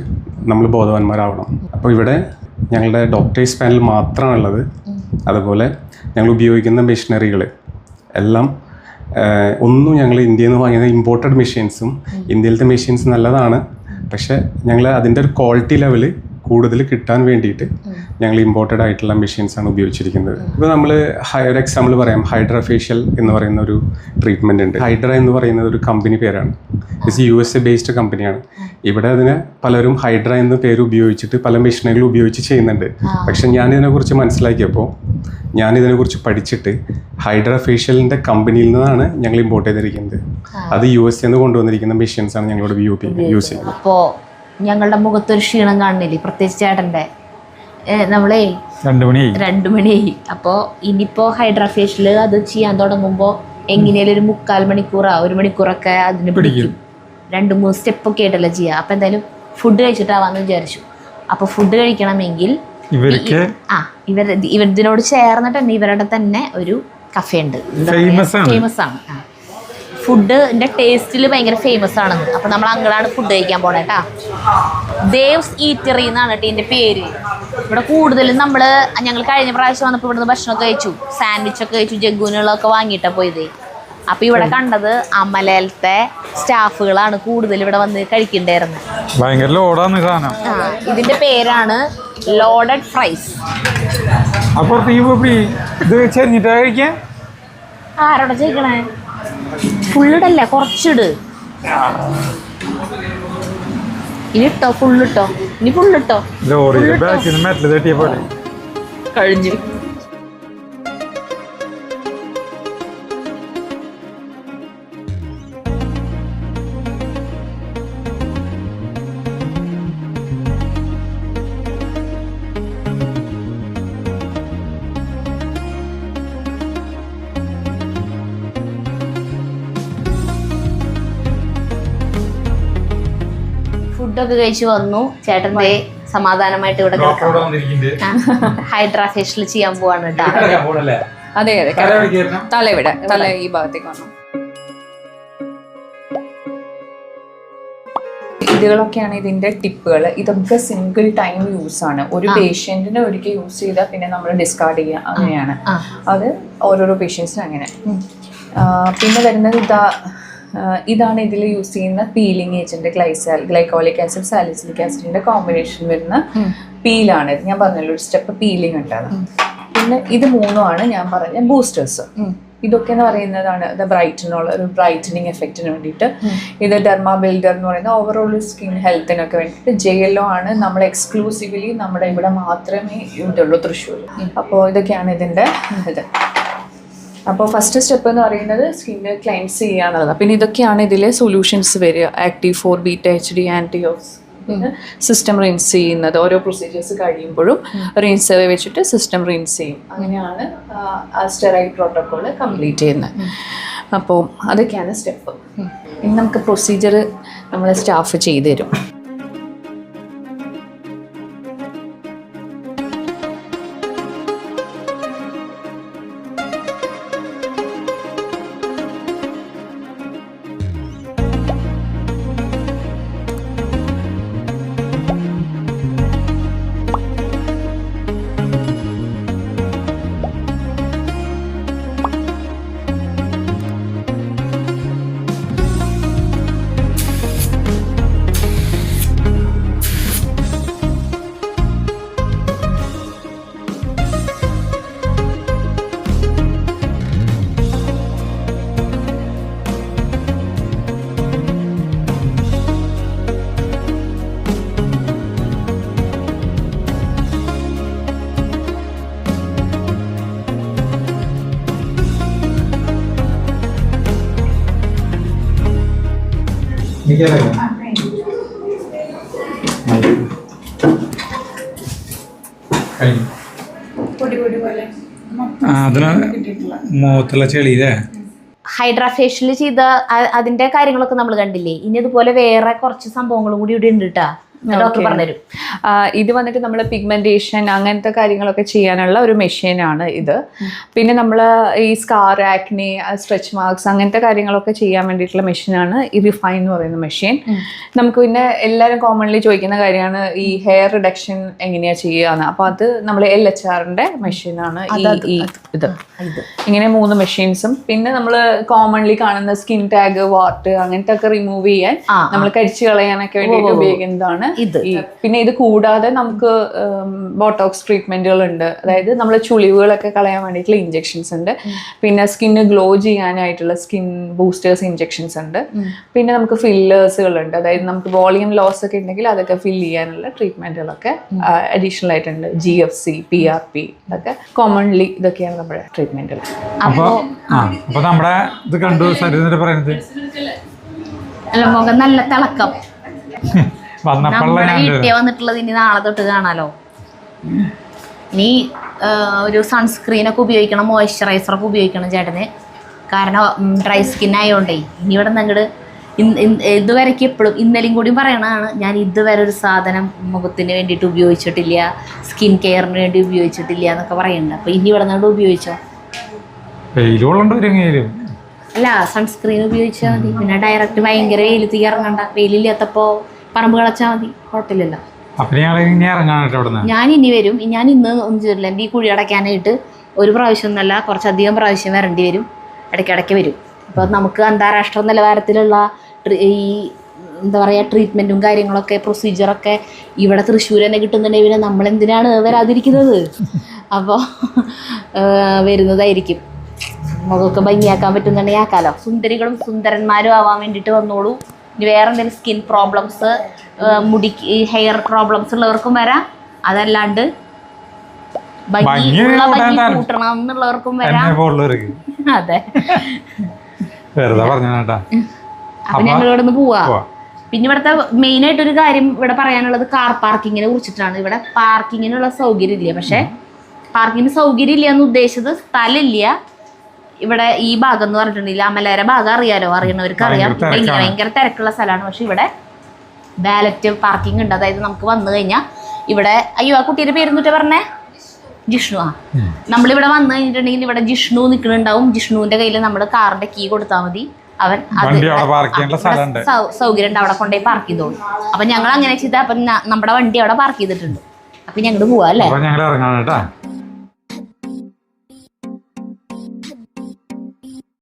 S7: നമ്മൾ ബോധവാന്മാരാവണം. അപ്പോൾ ഇവിടെ ഞങ്ങളുടെ ഡോക്ടേഴ്സ് പാനൽ മാത്രമാണുള്ളത്. അതുപോലെ ഞങ്ങൾ ഉപയോഗിക്കുന്ന മെഷീനറികൾ എല്ലാം ഒന്നും ഞങ്ങൾ ഇന്ത്യയിൽ നിന്ന് വാങ്ങിയ ഇമ്പോർട്ടഡ് മെഷീൻസും, ഇന്ത്യയിലത്തെ മെഷീൻസ് നല്ലതാണ്, പക്ഷേ ഞങ്ങൾ അതിൻ്റെ ഒരു ക്വാളിറ്റി ലെവല് കൂടുതൽ കിട്ടാൻ വേണ്ടിയിട്ട് ഞങ്ങൾ ഇമ്പോർട്ടഡ് ആയിട്ടുള്ള മെഷീൻസാണ് ഉപയോഗിച്ചിരിക്കുന്നത്. ഇപ്പോൾ നമ്മൾ ഒരു എക്സാമ്പിൾ പറയാം, ഹൈഡ്രാ ഫേഷ്യൽ എന്ന് പറയുന്ന ഒരു ട്രീറ്റ്മെൻറ്റ് ഉണ്ട്. ഹൈഡ്ര എന്ന് പറയുന്നത് ഒരു കമ്പനി പേരാണ്. ഇറ്റ്സ് USA ബേസ്ഡ് കമ്പനിയാണ്. ഇവിടെ അതിന് പലരും ഹൈഡ്ര എന്ന പേര് ഉപയോഗിച്ചിട്ട് പല മെഷീനുകൾ ഉപയോഗിച്ച് ചെയ്യുന്നുണ്ട്. പക്ഷെ ഞാനിതിനെക്കുറിച്ച് മനസ്സിലാക്കിയപ്പോൾ ഞാനിതിനെക്കുറിച്ച് പഠിച്ചിട്ട് ഹൈഡ്ര ഫേഷ്യലിൻ്റെ കമ്പനിയിൽ നിന്നാണ് ഞങ്ങൾ ഇമ്പോർട്ട് ചെയ്തിരിക്കുന്നത്. അത് USA നിന്ന് കൊണ്ടുവന്നിരിക്കുന്ന മെഷീൻസാണ് ഞങ്ങളോട് യൂസ് ചെയ്യുന്നത്.
S1: അപ്പോൾ ഞങ്ങളുടെ മുഖത്തൊരു ക്ഷീണം കാണുന്നില്ലേ, പ്രത്യേകിച്ച് ചേട്ടൻ്റെ? നമ്മളെ 2 മണിയായി. അപ്പോൾ ഇനിയിപ്പോൾ ഹൈഡ്രാ ഫേഷ്യൽ അത് ചെയ്യാൻ തുടങ്ങുമ്പോൾ എങ്ങനെയാലും ഒരു 3/4 മണിക്കൂറോ 1 മണിക്കൂറൊക്കെ അതിന് പിടിക്കും. 2-3 സ്റ്റെപ്പൊക്കെ ആയിട്ടല്ലേ ചെയ്യുക. അപ്പോൾ എന്തായാലും ഫുഡ് കഴിച്ചിട്ടാവാന്ന് വിചാരിച്ചു. അപ്പോൾ ഫുഡ് കഴിക്കണമെങ്കിൽ ഇതിനോട് ചേർന്നിട്ട് തന്നെ ഇവരുടെ തന്നെ ഒരു കഫേ ഉണ്ട്, ഫേമസ് ആണ്. ഫുഡിന്റെ ടേസ്റ്റിൽ ഭയങ്കര ഫേമസ് ആണെന്ന്. അപ്പൊ നമ്മൾ അങ്ങോട്ടാണ് ഫുഡ് കഴിക്കാൻ പോണേ കേട്ടാ. ദേവ്സ് ഈറ്ററി എന്നാണ് കേട്ടോ ഇതിന്റെ പേര്. ഇവിടെ കൂടുതലും ഞങ്ങൾ കഴിഞ്ഞ പ്രാവശ്യം വന്നപ്പോൾ ഇവിടുന്ന് ഭക്ഷണമൊക്കെ കഴിച്ചു, സാൻഡ്വിച്ചൊക്കെ കഴിച്ചു, ജഗ്ഗുനുകളൊക്കെ വാങ്ങിയിട്ടാണ് പോയത്. അപ്പൊ ഇവിടെ കണ്ടത് അമലയിലത്തെ സ്റ്റാഫുകളാണ് കൂടുതൽ ഇവിടെ വന്ന് കഴിക്കണ്ടായിരുന്നത്.
S3: ഭയങ്കര ലോഡാണ് സാധനം.
S1: ഇതിന്റെ പേരാണ് ലോഡഡ് ഫ്രൈസ്.
S3: അപ്പോൾ ഇത് ചെറിഞ്ഞിട്ടാ കഴിക്കാൻ?
S1: ആരോടെ ചോദിക്കണേ? ഫുള്ളിടല്ലേ, കുറച്ചിട്. ഇനിട്ടോ, ഫുള്ളിട്ടോ, ഇനി ഫുള്ളിട്ടോ. കഴിഞ്ഞു. ഫുഡൊക്കെ കഴിച്ചു വന്നു. ചേട്ടന്റെ സമാധാനമായിട്ട് ഇവിടെ ഹൈഡ്രാ ഫേഷ്യൽ ചെയ്യാൻ പോവാണ് കേട്ടോ.
S2: അതെ അതെ, തല ഈ ഭാഗത്തേക്ക് വന്നു. ഇതുകളൊക്കെയാണ് ഇതിൻ്റെ ടിപ്പുകൾ. ഇതൊക്കെ സിംഗിൾ ടൈം യൂസ് ആണ്. ഒരു പേഷ്യൻറ്റിന് ഒരിക്കൽ യൂസ് ചെയ്താൽ പിന്നെ നമ്മൾ ഡിസ്കാർഡ് ചെയ്യുക, അങ്ങനെയാണ്. അത് ഓരോരോ പേഷ്യൻസിനും അങ്ങനെ. പിന്നെ വരുന്നത് ഇതാണ് ഇതിൽ യൂസ് ചെയ്യുന്ന peeling agent. Glycolic acid salicylic ആസിഡിന്റെ കോമ്പിനേഷൻ വരുന്ന പീലാണ്. ഞാൻ പറഞ്ഞല്ലോ ഒരു സ്റ്റെപ്പ് പീലിംഗ് ഉണ്ടാകും. പിന്നെ ഇത് മൂന്നുമാണ് ഞാൻ പറഞ്ഞ ബൂസ്റ്റേഴ്സ്. ഇതൊക്കെ എന്ന് പറയുന്നതാണ് ബ്രൈറ്റനോൾ, ഒരു ബ്രൈറ്റനിങ് എഫക്റ്റിന് വേണ്ടിയിട്ട്. ഇത് ഡെർമാ ബിൽഡർ എന്ന് പറയുന്ന ഓവറോൾ സ്കിൻ ഹെൽത്തിനൊക്കെ വേണ്ടിയിട്ട്. JLO ആണ് നമ്മൾ എക്സ്ക്ലൂസീവ്ലി നമ്മുടെ ഇവിടെ മാത്രമേ ഇതുള്ളൂ, തൃശ്ശൂർ. അപ്പോൾ ഇതൊക്കെയാണ് ഇതിൻ്റെ ഇത്. അപ്പോൾ ഫസ്റ്റ് സ്റ്റെപ്പ് എന്ന് പറയുന്നത് സ്കിന്ന് ക്ലെൻസ് ചെയ്യുക എന്നുള്ളതാണ്. പിന്നെ ഇതൊക്കെയാണ് ഇതിലെ സൊല്യൂഷൻസ് വരിക. ആക്റ്റീവ് 4-beta-HD ആൻറ്റിയോക്സ്, പിന്നെ സിസ്റ്റം റിൻസ് ചെയ്യുന്നത്. ഓരോ പ്രൊസീജിയേഴ്സ് കഴിയുമ്പോഴും റിൻസ് വെച്ചിട്ട് സിസ്റ്റം റിൻസ് ചെയ്യും. അങ്ങനെയാണ് ആ സ്റ്റെറൈൽ പ്രോട്ടോക്കോൾ കംപ്ലീറ്റ് ചെയ്യുന്നത്. അപ്പോൾ അതൊക്കെയാണ് സ്റ്റെപ്പ്. ഇനി നമുക്ക് പ്രൊസീജിയർ നമ്മളെ സ്റ്റാഫ് ചെയ്തു തരും.
S3: അതിന് മുഖത്തുള്ള ചെളിയില്ലേ?
S1: ഹൈഡ്രാ ഫേഷ്യൽ ചെയ്ത അതിന്റെ കാര്യങ്ങളൊക്കെ നമ്മൾ കണ്ടില്ലേ. ഇനി ഇതുപോലെ വേറെ കുറച്ച് സംഭവങ്ങളും കൂടി ഇവിടെ ഉണ്ട് കേട്ടാ. ഡോക്ടർ പറഞ്ഞുതരും.
S2: ഇത് വന്നിട്ട് നമ്മൾ പിഗ്മെന്റേഷൻ അങ്ങനത്തെ കാര്യങ്ങളൊക്കെ ചെയ്യാനുള്ള ഒരു മെഷീനാണ് ഇത്. പിന്നെ നമ്മൾ ഈ സ്കാർ, ആക്നെ, സ്ട്രെച്ച് മാർക്സ് അങ്ങനത്തെ കാര്യങ്ങളൊക്കെ ചെയ്യാൻ വേണ്ടിയിട്ടുള്ള മെഷീനാണ് ഈ റിഫൈൻ എന്ന് പറയുന്ന മെഷീൻ. നമുക്ക് പിന്നെ എല്ലാവരും കോമൺലി ചോദിക്കുന്ന കാര്യമാണ് ഈ ഹെയർ റിഡക്ഷൻ എങ്ങനെയാണ് ചെയ്യുകയെന്ന്. അപ്പോൾ അത് നമ്മൾ LHRന്റെ മെഷീനാണ് ഈ ഇത്. ഇങ്ങനെ 3 മെഷീൻസും പിന്നെ നമ്മൾ കോമൺലി കാണുന്ന സ്കിൻ ടാഗ്, വാർട്ട് അങ്ങനത്തെ ഒക്കെ റിമൂവ് ചെയ്യാൻ നമ്മൾ കരിച്ചു കളയാനൊക്കെ വേണ്ടിയിട്ട് ഉപയോഗിക്കുന്നതാണ് ഇത്. പിന്നെ ഇത് കൂടാതെ നമുക്ക് ബോട്ടോക്സ് ട്രീറ്റ്മെന്റുകൾ ഉണ്ട്. അതായത് നമ്മൾ ചുളിവുകളൊക്കെ കളയാൻ വേണ്ടിയിട്ടുള്ള ഇഞ്ചെക്ഷൻസ് ഉണ്ട്. പിന്നെ സ്കിന്ന് ഗ്ലോ ചെയ്യാനായിട്ടുള്ള സ്കിൻ ബൂസ്റ്റേഴ്സ് ഇഞ്ചെക്ഷൻസ് ഉണ്ട്. പിന്നെ നമുക്ക് ഫില്ലേഴ്സുകളുണ്ട്. അതായത് നമുക്ക് വോളിയം ലോസ് ഒക്കെ ഉണ്ടെങ്കിൽ അതൊക്കെ ഫിൽ ചെയ്യാനുള്ള ട്രീറ്റ്മെന്റുകളൊക്കെ അഡീഷണൽ ആയിട്ടുണ്ട്. GFC, PRP ഇതൊക്കെ കോമൺലി ഇതൊക്കെയാണ് നമ്മുടെ ട്രീറ്റ്മെന്റുകൾ.
S3: അപ്പോൾ നമ്മുടെ ഇത് കണ്ടു സരിത പറയുന്നത്
S1: മുഖം നല്ല തിളക്കം. വീട്ടിൽ വന്നിട്ടുള്ളത് ഇനി നാളെ തൊട്ട് കാണാലോ. ഇനി ഒരു സൺസ്ക്രീനൊക്കെ ഉപയോഗിക്കണം, മോയ്സ്ചറൈസറൊക്കെ ഉപയോഗിക്കണം ചേട്ടന്. കാരണം ഡ്രൈ സ്കിൻ ആയതുകൊണ്ടേ. ഇനി ഇവിടെ നിങ്ങട് ഇതുവരെയ്ക്ക് എപ്പോഴും ഇന്നലെയും കൂടി പറയണതാണ്, ഞാൻ ഇതുവരെ ഒരു സാധനം മുഖത്തിന് വേണ്ടിയിട്ട് ഉപയോഗിച്ചിട്ടില്ല, സ്കിൻ കെയറിന് വേണ്ടി ഉപയോഗിച്ചിട്ടില്ല എന്നൊക്കെ പറയുന്നുണ്ട്. അപ്പോൾ ഇനി ഇവിടെ നിങ്ങോട്ട് ഉപയോഗിച്ചോ. അല്ല, സൺസ്ക്രീൻ ഉപയോഗിച്ചാൽ മതി. പിന്നെ ഡയറക്റ്റ് ഭയങ്കര വെയിലത്തേക്ക് ഇറങ്ങണ്ട. വെയിലില്ലാത്തപ്പോൾ പറമ്പ് കളച്ചാൽ മതി, കുഴപ്പമില്ലല്ലോ. ഞാൻ ഇനി വരും. ഞാൻ ഇന്ന് ഒന്നും ചെയ്തില്ല. എൻ്റെ ഈ കുഴി അടയ്ക്കാനായിട്ട് ഒരു പ്രാവശ്യം എന്നല്ല, കുറച്ചധികം പ്രാവശ്യം വരേണ്ടി വരും. ഇടയ്ക്കിടയ്ക്ക് വരും. അപ്പോൾ നമുക്ക് അന്താരാഷ്ട്ര നിലവാരത്തിലുള്ള ഈ എന്താ പറയുക ട്രീറ്റ്മെൻറ്റും കാര്യങ്ങളൊക്കെ പ്രൊസീജിയറൊക്കെ ഇവിടെ തൃശ്ശൂർ തന്നെ കിട്ടുന്നുണ്ടെങ്കിൽ പിന്നെ നമ്മളെന്തിനാണ് വരാതിരിക്കുന്നത്? അപ്പോൾ വരുന്നതായിരിക്കും. മുഖമൊക്കെ ഭംഗിയാക്കാൻ പറ്റുന്നുണ്ടെങ്കിൽ ആക്കാലോ. സുന്ദരികളും സുന്ദരന്മാരും ആവാൻ വേണ്ടിയിട്ട് വന്നോളൂ. ഇനി വേറെ എന്തെങ്കിലും സ്കിൻ പ്രോബ്ലംസ്, മുടി ഹെയർ പ്രോബ്ലംസ് ഉള്ളവർക്കും വരാം. അതല്ലാണ്ട് ഭംഗി കൂട്ടണം എന്നുള്ളവർക്കും വരാം. അതെ. അപ്പൊ ഞങ്ങൾ ഇവിടെ നിന്ന് പോവാ. പിന്നെ ഇവിടുത്തെ മെയിൻ ആയിട്ടൊരു കാര്യം ഇവിടെ പറയാനുള്ളത് കാർ പാർക്കിങ്ങിനെ കുറിച്ചിട്ടാണ്. ഇവിടെ പാർക്കിങ്ങിനുള്ള സൗകര്യം ഇല്ല. പക്ഷെ പാർക്കിങ്ങിന് സൗകര്യം ഇല്ല എന്ന് ഉദ്ദേശിച്ചത് സ്ഥലമില്ല. ഇവിടെ ഈ ഭാഗം എന്ന് പറഞ്ഞിട്ടുണ്ടെങ്കിൽ അമലേര ഭാഗം അറിയണവർക്ക് അറിയാം. ഭയങ്കര തിരക്കുള്ള സ്ഥലമാണ്. പക്ഷെ ഇവിടെ വാലറ്റ് പാർക്കിംഗ് ഉണ്ട്. അതായത് നമുക്ക് വന്നു കഴിഞ്ഞാൽ ഇവിടെ, അയ്യോ ആ കുട്ടിയുടെ പേരെന്നിട്ട് പറഞ്ഞേ, ജിഷ്ണു. നമ്മളിവിടെ വന്നു കഴിഞ്ഞിട്ടുണ്ടെങ്കിൽ ഇവിടെ ജിഷ്ണു നിൽക്കുന്നുണ്ടാവും. ജിഷ്ണുവിൻ്റെ കയ്യിൽ നമ്മൾ കാറിൻ്റെ കീ കൊടുത്താൽ മതി. അവൻ
S3: വണ്ടി അവിടെ പാർക്ക് ചെയ്യാനുള്ള സ്ഥലമുണ്ട്.
S1: സൗകര്യം ഉണ്ട്, അവിടെ കൊണ്ടുപോയി പാർക്ക് ചെയ്തോളൂ. അപ്പൊ ഞങ്ങൾ അങ്ങനെ ചെയ്താൽ അപ്പൊ നമ്മുടെ വണ്ടി അവിടെ പാർക്ക് ചെയ്തിട്ടുണ്ട്. അപ്പൊ ഞങ്ങൾ പോവാ അല്ലേ?
S3: അപ്പൊ ഞങ്ങൾ ഇറങ്ങാണ് കേട്ടാ.